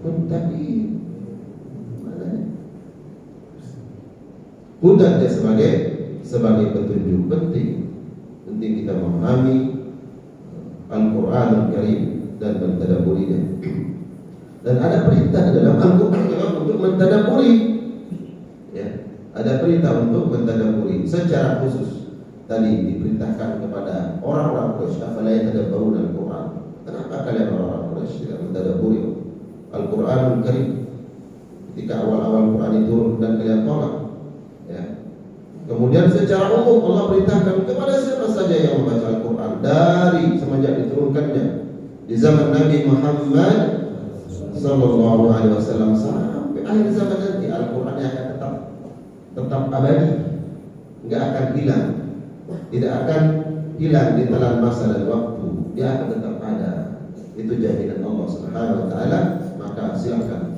muttaqin. Maknanya hudan dia sebagai petunjuk penting kita memahami Al-Qur'an Al-Karim dan mentadabburinya. Dan ada perintah dalam Al-Quran untuk mentadabburi. Ya, ada perintah untuk mentadabburi secara khusus. Tadi diperintahkan kepada orang-orang Quraisy, afala yatadabbaruna Al-Quran. Kenapa kalian orang-orang Quraisy tidak mentadabburi Al-Quranul Karim? Ketika awal-awal Quran itu turun dan kalian tolak. Ya. Kemudian secara umum Allah perintahkan kepada siapa saja yang membaca Al-Quran dari semenjak diturunkannya di zaman Nabi Muhammad Sallallahu Alaihi Wasallam sampai akhir zaman nanti, Al-Quran yang akan tetap abadi, nggak akan hilang, tidak akan hilang di telan masa dan waktu, dia akan tetap ada. Itu jaminan Allah Subhanahu Wa Taala. Maka silakan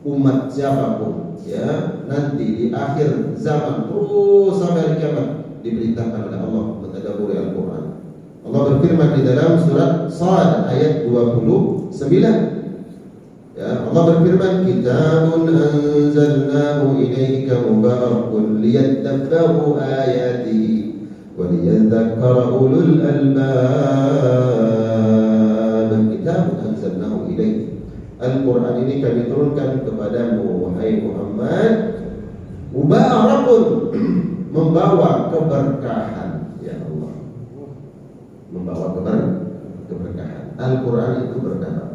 umat siapapun, ya, nanti di akhir zaman terus sampai hari kiamat diberitakan oleh Allah mentadabburi Al-Quran. Allah berfirman di dalam surat Shad ayat 29. Ya, Allah berfirman, kitabun anzalnahu ilaika mubarakun liyadabbaru ayatihi wa liyadzakkara ulul albab. Kitabun anzalnahu ilaika, Al-Quran ini kami turunkan kepadamu wahai Muhammad, mubarakun, membawa keberkahan. Ya Allah, membawa keberkahan. Al-Quran itu berkah.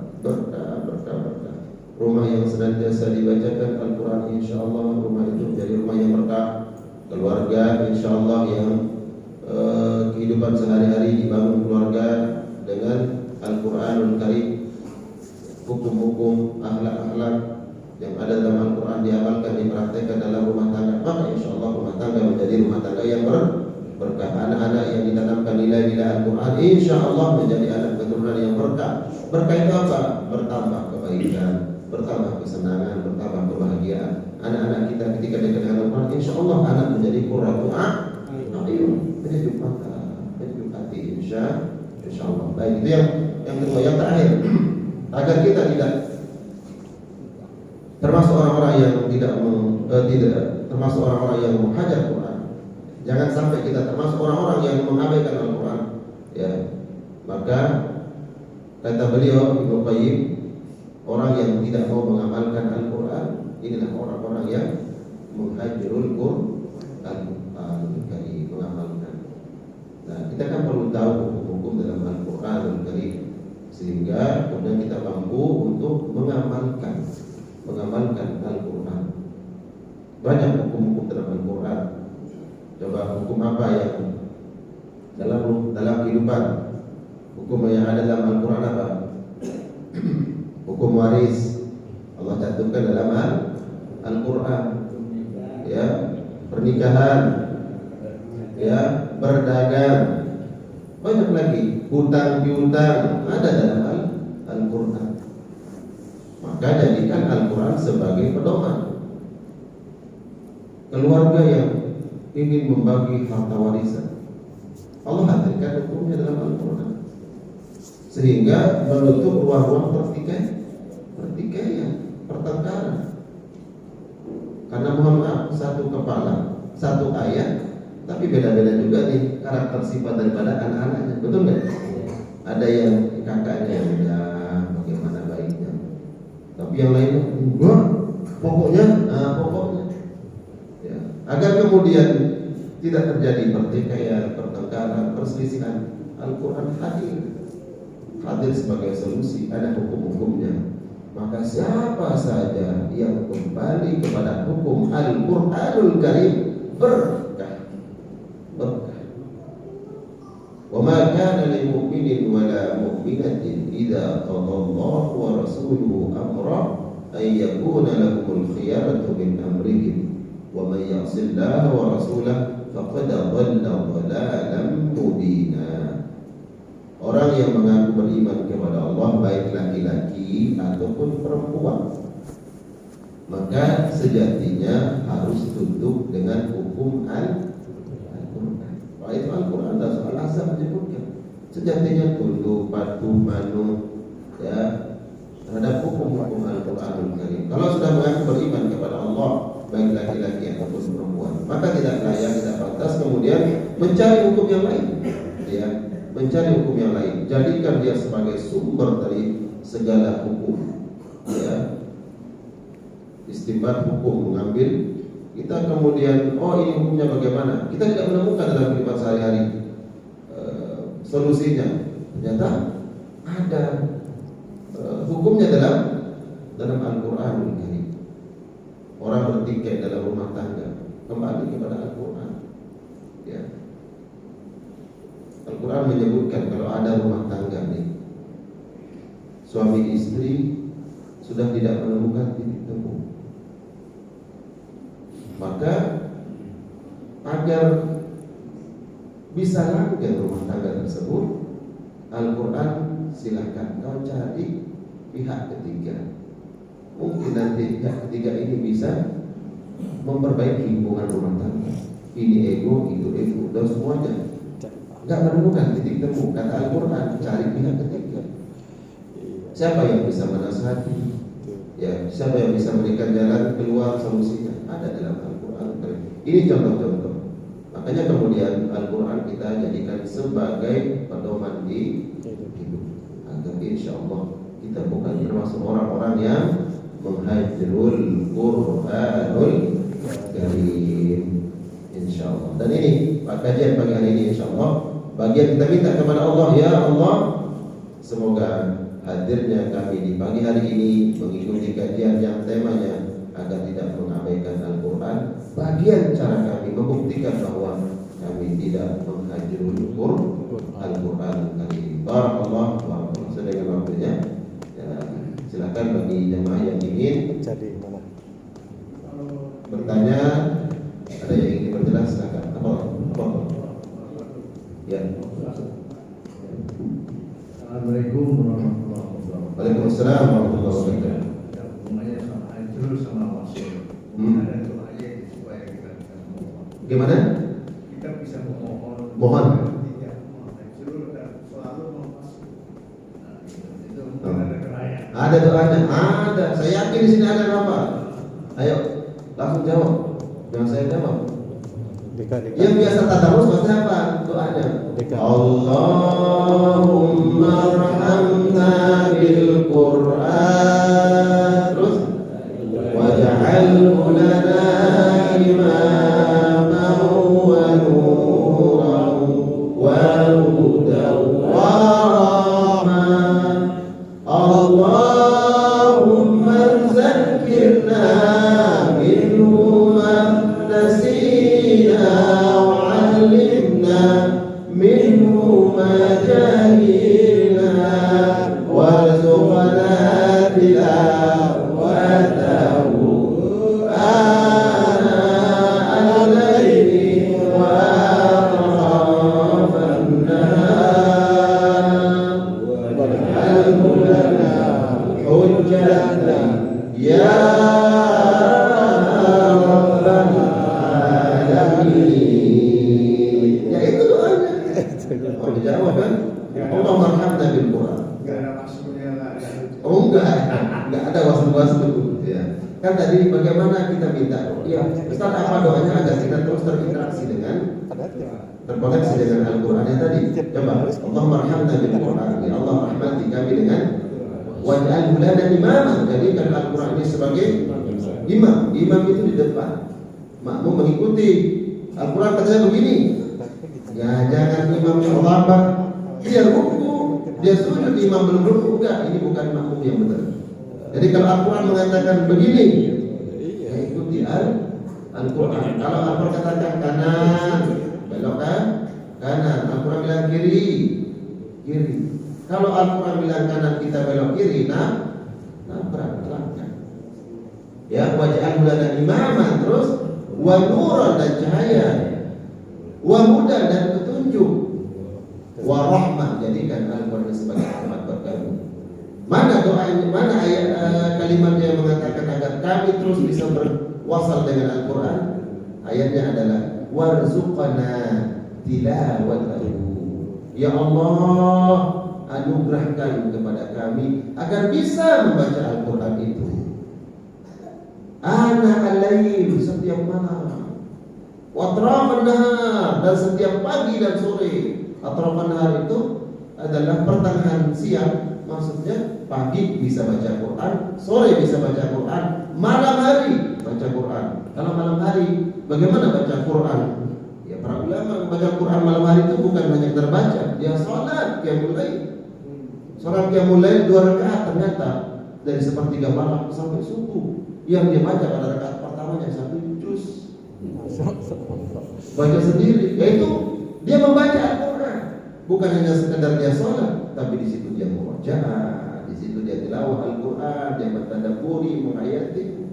Rumah yang senantiasa dibacakan Al-Quran, insyaAllah rumah itu menjadi rumah yang berkah. Keluarga insyaAllah yang kehidupan sehari-hari dibangun keluarga dengan Al-Quranul Karim, hukum-hukum, akhlak-akhlak yang ada dalam Al-Quran diamalkan, dipraktekkan dalam rumah tangga, maka insyaAllah rumah tangga menjadi rumah tangga yang berkah. Anak-anak yang ditanamkan nilai-nilai Al-Quran, insyaAllah menjadi anak keturunan yang berkah. Berkah itu apa? Bertambah kebaikan, bertambah kesenangan, bertambah kebahagiaan. anak-anak kita ketika dekat dengan Al-Quran, insya Allah anak menjadi qurratu a'yun, penyejuk mata, penyejuk hati, insya Allah. Baik, itu yang kedua. Yang terakhir, agar kita tidak termasuk orang-orang yang tidak termasuk orang-orang yang menghajar Quran. Jangan sampai kita termasuk orang-orang yang mengabaikan Al-Quran. Ya, maka kata beliau Ibnu Qayyim, orang yang tidak mau mengamalkan Al-Quran, inilah orang-orang yang menghajarul Quran, mengamalkan. Nah, kita kan perlu tahu hukum-hukum dalam Al-Quranul Karim, sehingga kemudian kita mampu untuk mengamalkan Al-Quran. Banyak hukum-hukum dalam Al-Quran. Coba hukum apa yang dalam kehidupan, hukum yang ada dalam Al-Quran apa? Hukum waris Allah cantumkan dalam Al-Quran. Ya, pernikahan, ya, berdagang, banyak lagi, hutang piutang ada dalam Al-Quran. Maka jadikan Al-Quran sebagai pedoman. Keluarga yang ingin membagi harta warisan, Allah hadirkan hukumnya dalam Al-Quran, sehingga menutup ruang-ruang pertikaian, pertengkaran. Karena mohon maaf, satu kepala, satu ayat, tapi beda-beda juga nih karakter sifat daripada anak-anaknya, betul nggak? Ada yang kakaknya ya bagaimana baiknya, tapi yang lainnya enggak, pokoknya. Ya, agar kemudian tidak terjadi pertikaian, pertengkaran, perselisihan, Al-Quran hadir sebagai solusi, ada hukum-hukumnya. Maka siapa saja yang kembali kepada hukum Al-Quranul Karim berkah. Wa ma kana lil mu'minin wa la mu'minatin idza qada Allahu wa rasuluhu amra ay yakuna lahumul khiyaratu min amrihim wa man ya'sillaha wa rasulahu faqad dhalla dhalalan mubina. Orang yang mengaku beriman kepada Allah, baik laki-laki ataupun perempuan, maka sejatinya harus tunduk dengan hukum Al-Quran. Itu Al-Quran dan soal azab menyebutkan sejatinya tunduk, patuh, manut, ya, terhadap hukum-hukum Al-Quranul Karim. Kalau sudah mengaku beriman kepada Allah, baik laki-laki ataupun perempuan, maka tidak layak, tidak pantas kemudian mencari hukum yang lain, ya, mencari hukum yang lain. Jadikan dia sebagai sumber dari segala hukum, ya, istinbat hukum, mengambil. Kita kemudian, oh ini hukumnya bagaimana? Kita tidak menemukan dalam kehidupan sehari-hari solusinya. Ternyata ada hukumnya dalam Al-Quranul Karim. Orang bertikai dalam rumah tangga, kembali kepada Al-Quran. Ya. Al-Quran menyebutkan kalau ada rumah tangga nih, suami istri sudah tidak menemukan titik temu, maka agar bisa langgeng rumah tangga tersebut, Al-Quran silakan kau cari pihak ketiga. Mungkin nanti pihak ketiga ini bisa memperbaiki hubungan rumah tangga. Ini ego, itu ego, dan semuanya nggak menemukan titik temu. Kata Al-Quran, cari pihak ketiga. Siapa yang bisa menasihati? Ya, siapa yang bisa memberikan jalan keluar solusinya? Ada dalam Al-Quran. Ini contoh-contoh. Makanya kemudian Al-Quran kita jadikan sebagai pedoman di hidup, agar insya Allah kita bukan termasuk orang-orang yang menghajarul Quranul Karim, insya Allah. Dan ini kajian pagi hari ini, insya Allah bagian kita minta kepada Allah, ya Allah, semoga hadirnya kami di pagi hari ini mengikuti kajian yang temanya agar tidak mengabaikan Al-Quran. Bagian cara kami membuktikan bahwa kami tidak menghajarul Al-Quran Karim. Barakallah, dengan waktunya. Silakan bagi jemaah yang ingin bertanya, ada yang ingin berjelas, silakan. Apa? Ya. Assalamualaikum warahmatullahi wabarakatuh. Waalaikumsalam warahmatullahi wabarakatuh. Hubungannya sama Aidrus sama Wasir. Ada doanya? Ada. Saya yakin di sini ada apa? Ayo, langsung jawab. Yang saya jawab. Yang biasa tadarus maksudnya apa? Doanya. Allahumma arhamna bil Qur'an. Terus waj'alhu lana imaman wa nuran wa hudan wa rahmah. Allahumma zakkirna minhu ma nasina wa 'allimna minhu ma jahilna warzuqna tilawatahu ana al-laili wa atrafan nahar waj'alhu lana hujjatan ya rabbal alamin. Ya itu doanya. Oh dijawab kan? Allah marhamna bil Quran. Enggak ada maksudnya lah. Oh enggak ada waslu-waslu ya. Kan tadi bagaimana kita minta? Ya, Ustaz apa doanya agar kita terus terinteraksi dengan terkoneksi dengan Al-Qur'an yang tadi. Coba, Allah marhamna bil Quran. Ya Allah rahmati kami dengan waj'alhu lana imaman. Jadikan Al-Qur'an ini sebagai imam. Imam itu di depan. Makmum mengikuti. Al-Qur'an katanya begini. Ya jangan imamnya lambat. Dia ruku, dia sujud, imam belum ruku. Enggak, ini bukan makmum yang benar. Jadi kalau Al-Quran mengatakan begini, ya ikuti Al-Quran. Kalau Al-Quran katakan kanan, belok kan? Kanan. Al-Quran bilang kiri, kiri. Kalau Al-Quran bilang kanan, kita belok kiri, nabrak. Ya, waj'alhu lana imaman, terus wa nuran, dan cahaya, wa hudan, dan petunjuk, wa rahmah, jadikan Al-Quran sebagai rahmat buat kami. Mana doa ini, mana ayat kalimat yang mengatakan agar kami terus bisa berwasal dengan Al-Quran? Ayatnya adalah warzuqna tilawatahu. Ya Allah, anugerahkan kepada kami agar bisa membaca Al-Quran itu. Ana al-lail, setiap malam. Wa atrafan nahar, dan setiap pagi dan sore. Atrafan nahar itu adalah pertengahan siang, maksudnya pagi bisa baca Quran, sore bisa baca Quran, malam hari baca Quran. Kalau malam hari bagaimana baca Quran? Ya para ulama baca Quran malam hari itu bukan hanya terbaca, dia sholat qiyamul lail. Sholat qiyamul lail 2 rakaat ternyata dari sepertiga malam sampai subuh. Yang dia baca pada rakaat pertamanya 1 juz. Baca sendiri, yaitu dia membaca Al-Quran. Bukan hanya sekedar dia sholat, tapi di situ dia murojaah, di situ dia tilawah Al-Quran, dia mentadabburi, menghayati.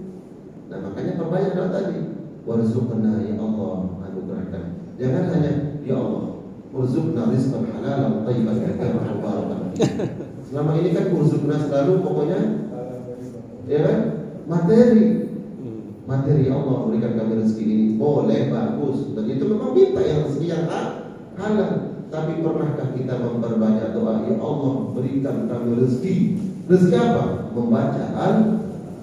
Nah makanya perbanyak doa tadi. Warzuqna ya Allah, anugerahkan. Jangan hanya ya Allah, warzuqna rizqan halalan thayyiban kathiran mubarakan. Selama ini kan warzuqna selalu pokoknya, ya kan? Materi Allah berikan kami rezeki ini, boleh, bagus. Dan itu memang minta yang rezeki yang halal. Tapi pernahkah kita memperbanyak doa, ya Allah berikan kami rezeki? Rezeki apa? Membaca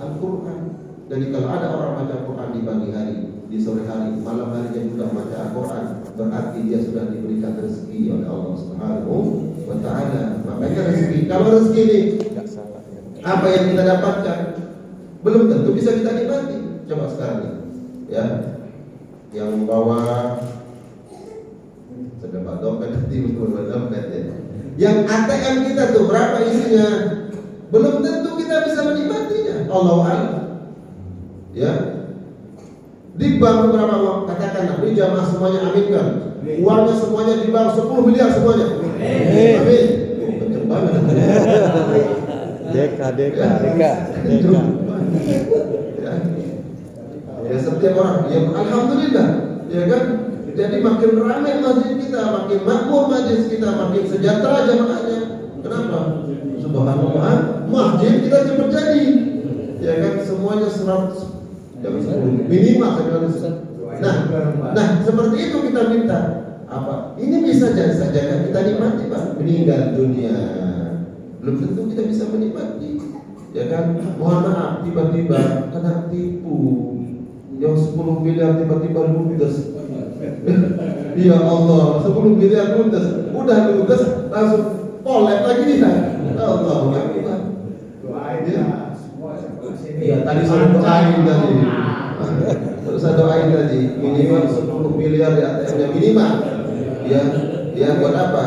Al-Quran. Jadi kalau ada orang baca Quran di pagi hari, di sore hari, malam harinya juga baca Al-Quran, berarti dia sudah diberikan rezeki oleh Allah Subhanahu wa Ta'ala. Makanya rezeki, kalau rezeki ini apa yang kita dapatkan belum tentu bisa kita nikmati. Coba sekarang nih, ya, yang membawa sedekah dompet nanti dompet ya. Yang ATM kita tuh berapa isinya? Belum tentu kita bisa menikmatinya. Allahu a'lam. Ya. Di bank berapa uang? Katakanlah di jamaah semuanya aminkan. Uangnya semuanya di bank 10 miliar semuanya. Amin. Betul banget. Deka. Ya setiap orang, ya alhamdulillah, ya kan? Jadi makin ramai masjid kita, makin makmur masjid kita, makin sejahtera jamaahnya. Kenapa? Subhanallah, masjid kita cepat jadi. Ya kan semuanya 100, jangan 10 minimal sekali. Nah seperti itu kita minta. Apa? Ini bisa saja kita nikmati Pak. Meninggal dunia, belum tentu kita bisa menikmati. ya kan? Mohon maaf, tiba-tiba kena tipu, yang 10 miliar tiba-tiba ludes. Ya Allah, 10 miliar ludes, udah ludes langsung polek lagi dia. Allahu Akbar. Iya, tadi saya doain tadi. Terus saya doain tadi, minimal 10 miliar di ATM-nya minimal. Ya buat apa?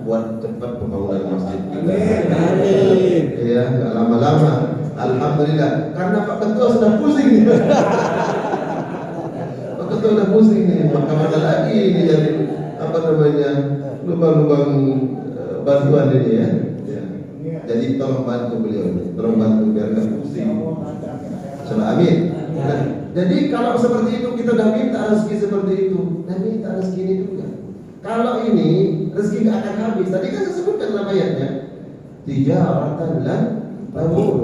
Buat cepat pembangunan masjid kita. Amin. Ya, nggak lama-lama. Alhamdulillah, karena Pak Ketua sudah pusing nih. Pak Ketua sudah pusing nih, maka mana lagi ini jadi apa namanya lubang-lubang bantuan ini ya. Jadi tolong bantu beliau, tolong bantu biar nggak pusing. Insyaallah, amin. Nah, jadi kalau seperti itu kita udah minta rezeki seperti itu, dan minta rezeki ini juga. Kalau ini rezeki nggak akan habis. Tadi kan saya sebutkan dalam ayatnya, tijaratan lan tabur,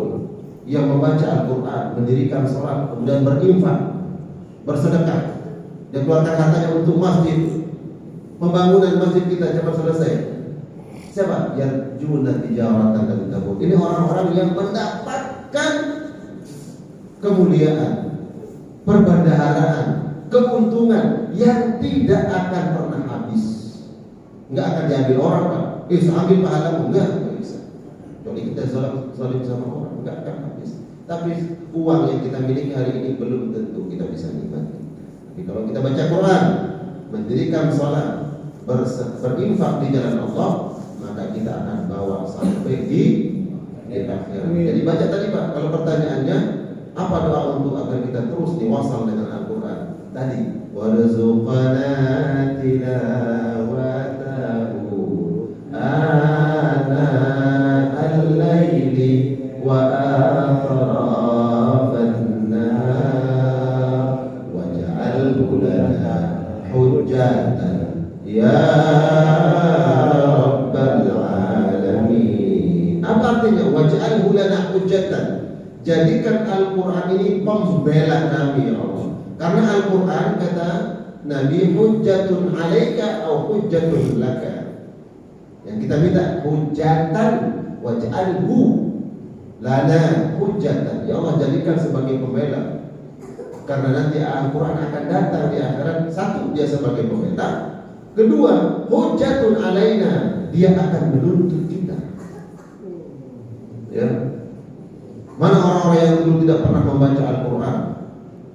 yang membaca Al-Quran, mendirikan sholat, kemudian berinfak, bersedekah, dan keluarkan hartanya untuk masjid, pembangunan masjid kita cepat selesai. Siapa? Yarjuna tijaratan lan tabur. Ini orang-orang yang mendapatkan kemuliaan, perbendaharaan, keuntungan yang tidak akan pernah habis. Enggak akan diambil orang, Pak. Ambil pahalamu, enggak bisa. Jadi kita zalim sama orang, enggak akan habis. Tapi uang yang kita miliki hari ini belum tentu kita bisa nikmati. Tapi kalau kita baca Quran, mendirikan sholat, berinfak di jalan Allah, maka kita akan bawa sampai di akhirat. Jadi baca tadi, Pak. Kalau pertanyaannya, apa doa untuk agar kita terus diwasal dengan Al-Quran? Tadi, warzuqna tilawatahu ana al-laili wa atrafan nahar waj'alhu lana hujjatan ya rabbal alamin. Apa artinya waj'alhu lana hujjatan? Jadikan Al-Quran ini pembela kami, ya Allah. Karena Al-Quran kata Nabi, hujjatun alaika atau hujjatun laka. Yang kita minta hujjatan waj'alhu lana hujjatan. Ya Allah, jadikan sebagai pembela. Karena nanti Al-Quran akan datang di akhirat. Satu, dia sebagai pembela. Kedua, hujjatun alaina, dia akan menuntut kita. Ya. Mana orang-orang yang dulu tidak pernah membaca Al-Quran,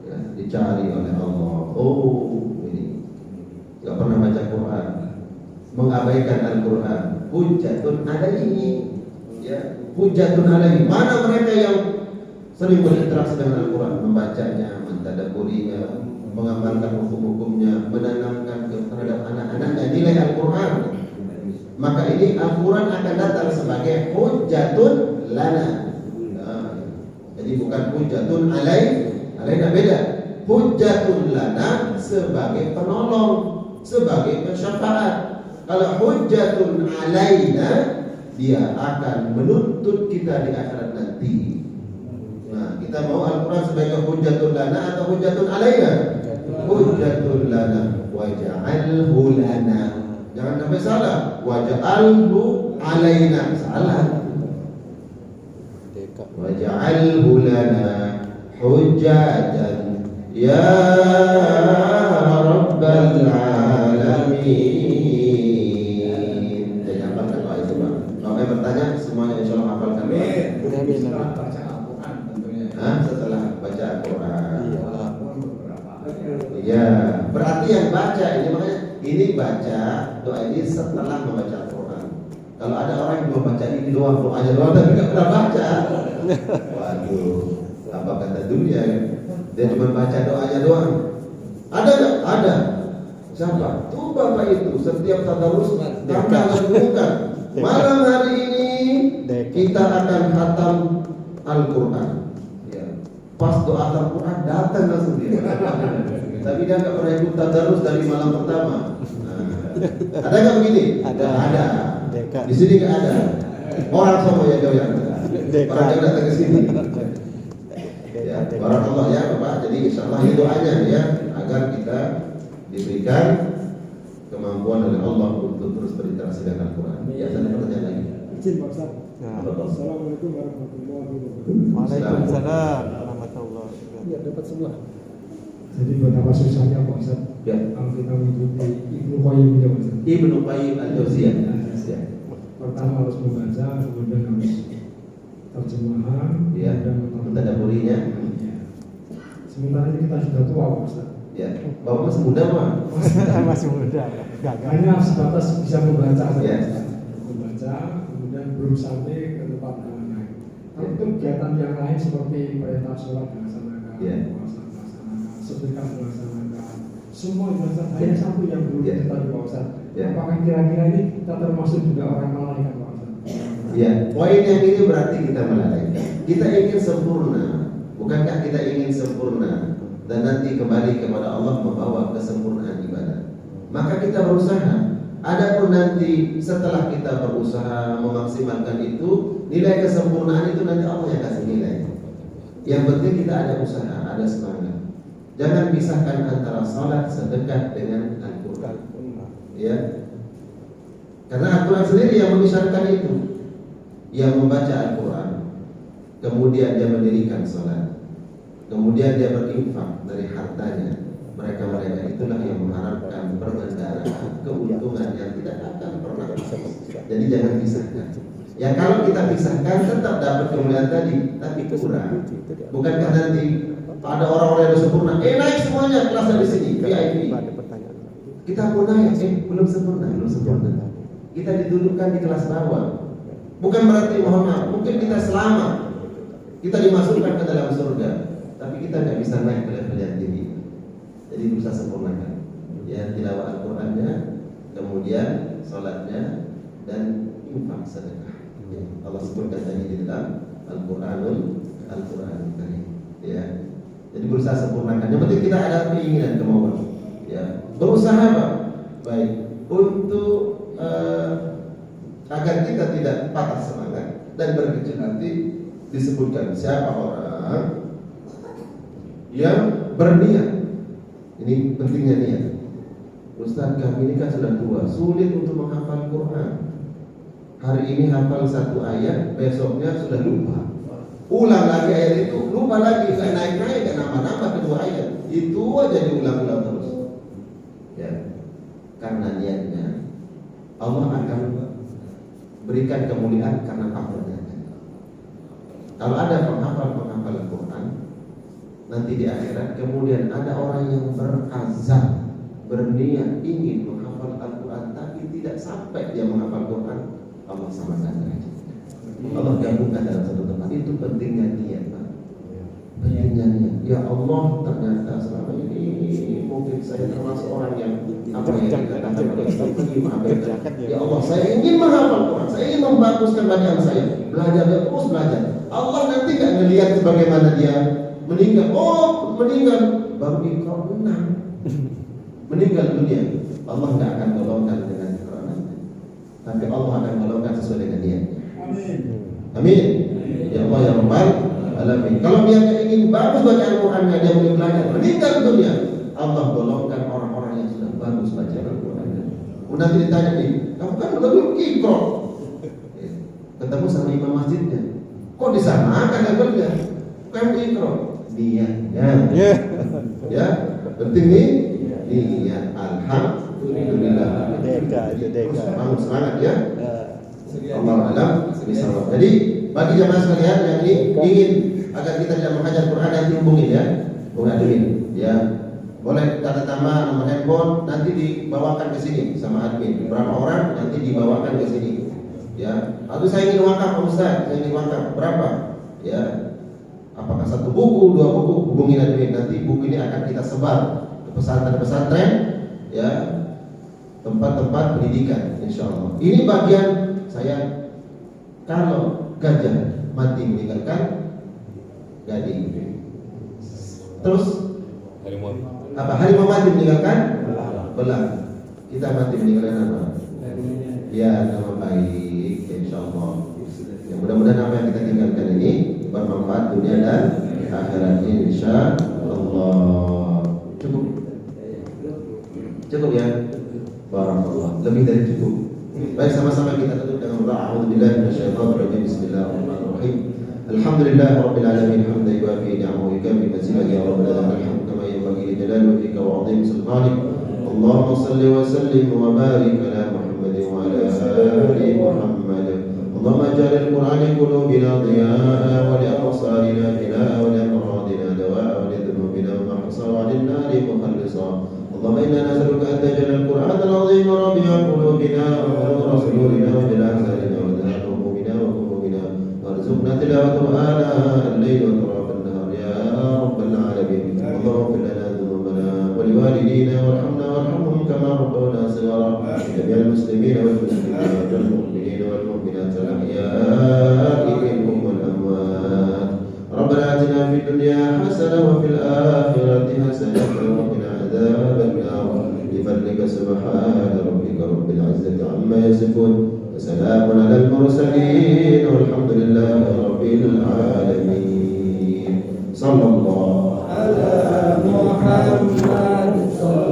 ya, dicari oleh Allah. Oh, ini tidak pernah baca Quran, mengabaikan Al-Quran. Hujjatun alaihi, ya, hujjatun alaihi. Mana mereka yang sering berinteraksi dengan Al-Quran, membacanya, mentadabburinya, mengamalkan hukum-hukumnya, menanamkan terhadap anak-anaknya nilai Al-Quran. Maka ini Al-Quran akan datang sebagai hujjatun lana. Jadi bukan hujjatun alaina, beda. Hujjatun lana sebagai penolong, sebagai pensyafaat. Kalau hujjatun alaina, dia akan menuntut kita di akhirat nanti. Nah, kita mau Al-Quran sebagai hujjatun lana atau hujjatun alaina? Hujjatun lana waj'alhu lana. Jangan sampai salah. Waj'alhu alaina, salah. Waj'alhu lana hujjatan ya rabbal alamin. Jadi hafalkan doa itu, Pak. Kalau yang bertanya semuanya insyaallah hafalkan doa. Setelah baca Al-Quran tentunya. Setelah baca Al-Quran. Iya, berarti yang baca ini, makanya ini baca doa ini setelah membaca Al-Quran. Kalau ada orang yang belum baca ini doang, doanya doang tapi nggak pernah baca, waduh, apa kata dunia? Dia cuma baca doanya doang. Ada nggak? Ada. Siapa? Tuh Bapak itu setiap tadarus tambah lakukan. Malam hari ini kita akan khatam Al-Quran. Ya. Pas doa Al-Quran datang langsung dia. Tapi dia nggak pernah ikut tadarus dari malam pertama. Ada nggak begini? Ada. Di sini nggak ada. Orang semua yang jauh yang ada. Orang yang datang ke sini. Ya, barakallah ya Bapak. Jadi insyaallah ini doanya ya, agar kita diberikan kemampuan oleh Allah untuk terus berinteraksi dengan Al-Quran. Ya, ada pertanyaan lagi. izin Pak Ustaz. Nah. Assalamualaikum warahmatullahi wabarakatuh. Waalaikumsalam warahmatullahi wabarakatuh. Ya, dapat sebelah. Jadi betapa susahnya Pak Ustaz Ya. kalau kita mengikuti Ibnu Qayyim ya Pak Ustaz. Ibnu Qayyim al-Jauziyah. Ya. Pertama harus membaca, kemudian harus terjemahan, Ya. kemudian Mentadaburinya. Ya. Sementara ini kita sudah tua Pak Ustaz. Ya. Bapak masih muda mah. Masih muda. Gagal. Hanya sebatas bisa membaca saja. Ya. Membaca, kemudian belum sampai ke tempat yang lain. Tapi kegiatan yang lain seperti perintah sholat dilaksanakan, Ya. puasa dilaksanakan, sedekah dilaksanakan, semua dilaksanakan. Hanya satu yang belum Ya. diketahui Pak Ustaz. Ya. Apakah kira-kira ini kita termasuk juga orang malaikat Pak Ustaz? Ya, poin yang ini berarti kita melalui. Kita ingin sempurna. Bukankah kita ingin sempurna dan nanti kembali kepada Allah membawa kesempurnaan ibadah? Maka kita berusaha. Adapun nanti setelah kita berusaha memaksimalkan itu, nilai kesempurnaan itu nanti Allah yang kasih nilai. Yang penting kita ada usaha, ada semangat. Jangan pisahkan antara salat, sedekah dengan Al-Quran. Ya, karena Al-Quran sendiri yang memisahkan itu. Yang membaca Al-Quran, kemudian dia mendirikan salat, kemudian dia berinfak dari hartanya. Mereka itulah yang mengharapkan perbendaharaan, keuntungan yang tidak akan pernah habis. Jadi jangan pisahkan. Ya kalau kita pisahkan tetap dapat kemuliaan tadi, tapi kurang. Bukankah nanti ada orang-orang yang sempurna, naik semuanya kelasnya di sini, VIP. Kita pun naik, belum sempurna. Kita didudukkan di kelas bawah. Bukan berarti mohon maaf, mungkin kita selamat, kita dimasukkan ke dalam surga, tapi kita nggak bisa naik ke level yang tinggi. Jadi berusaha sempurnakan. Ya, tilawah Al-Qur'annya, kemudian salatnya dan infak sedekah. Ya, Allah sebutkan tadi di dalam Al-Qur'anul Karim. Ya. Jadi berusaha sempurnakan. Yang penting kita ada keinginan, kemauan. Ya, berusaha Pak. Baik untuk agar kita tidak patah semangat dan berkecil hati. Disebutkan siapa orang yang berniat. Ini pentingnya niat. Ustaz, kami ini kan sudah tua, sulit untuk menghafal Quran. Hari ini hafal satu ayat, besoknya sudah lupa. Ulang lagi ayat itu, lupa lagi, gak naik-naik, gak nambah-nambah kedua ayat. Itu aja diulang-ulang terus. Ya, karena niatnya Allah akan berikan kemuliaan karena hafalnya. Kalau ada penghafal Al-Quran, nanti di akhirat kemudian ada orang yang berazam, berniat ingin menghafal Al-Quran, tapi tidak sampai dia menghafal Al-Quran, Allah samakan derajatnya. Allah gabungkan dalam satu tempat. Itu pentingnya niat, Pak. Pentingnya niat. Ya Allah, ternyata selama ini mungkin saya termasuk orang yang ya Allah, saya ingin menghafal Quran, saya ingin membaguskan bacaan saya, belajar dan terus belajar. Allah nanti nggak ngelihat sebagaimana dia meninggal. Oh, meninggal baru ikrar menang, meninggal dunia. Allah nggak akan golongkan dengan Quran, tapi Allah akan golongkan sesuai dengan niatnya. Amin. Amin. Ya Allah ya Rabbal Alamin. Kalau dia ingin bagus bacaan Qurannya, dia boleh belajar, meninggal dunia, Allah golongkan orang-orang yang sudah bagus baca Al-Quran. Nanti ditanya nih, kamu kan belum ikrar, ketemu sama imam masjidnya, kok disamakan levelnya? Kamu ikrar, niatnya, ya, penting nih, niat. Alhamdulillah. Bangun semangat ya. Allah alam bisawab. Jadi bagi jamaah sekalian yang ingin agar kita tidak menghajar Quran, nanti hubungi ya, hubungi admin, ya. Boleh tanda nama, nomor handphone, nanti dibawakan ke sini sama admin. Berapa orang nanti dibawakan ke sini, ya. Atau saya ingin wakaf, Ustaz, saya ingin wakaf, berapa? Ya. Apakah satu buku, dua buku? Hubungi admin. Nanti buku ini akan kita sebar ke pesantren-pesantren, ya, tempat-tempat pendidikan, insya Allah. Ini bagian saya. Kalau gajah mati meninggalkan gading, terus harimau mati meninggalkan belang, kita mati meninggalkan apa? Ya, nama baik, insya Allah. Ya, mudah-mudahan apa yang kita tinggalkan ini bermanfaat dunia dan akhirat, insya Allah. Cukup ya? Barakallah. Lebih dari cukup. Baik, sama-sama kita tutup dengan الله. أعوذ بالله من الشيطان الرجيم. بسم الله الرحمن الرحيم. الحمد لله رب العالمين حمدا يوافي نعمه ويكافئ مزيده. يا رب لك الحمد كما ينبغي لجلال وجهك وعظيم سلطانك. اللهم صل وسلم وبارك على محمد وعلى آل محمد. اللهم اجعل القرآن قلوبنا ضياء ولأبصارنا غناء ولأمراضنا دواء ولذنوبنا ومحصى وعن النار مخلصا. اللهم إنا نسألك أن تجعل القرآن العظيم ربيع قلوبنا ونور صدورنا وجلاء أحزاننا وذهاب همومنا وغمومنا وارزقنا تلاوته آناء الليل وأطراف النهار يا رب العالمين. اللهم اغفر لنا ذنوبنا ولوالدينا وارحمنا وارحمهم كما ربونا صغارا. جميع المسلمين والمسلمات والمؤمنين والمؤمنات الأحياء منهم والأموات. ربنا آتنا في الدنيا حسنة وفي الآخرة حسنة وقنا عذاب النار. بفضلك سبحان ربك رب العزة عما يصفون وسلام على المرسلين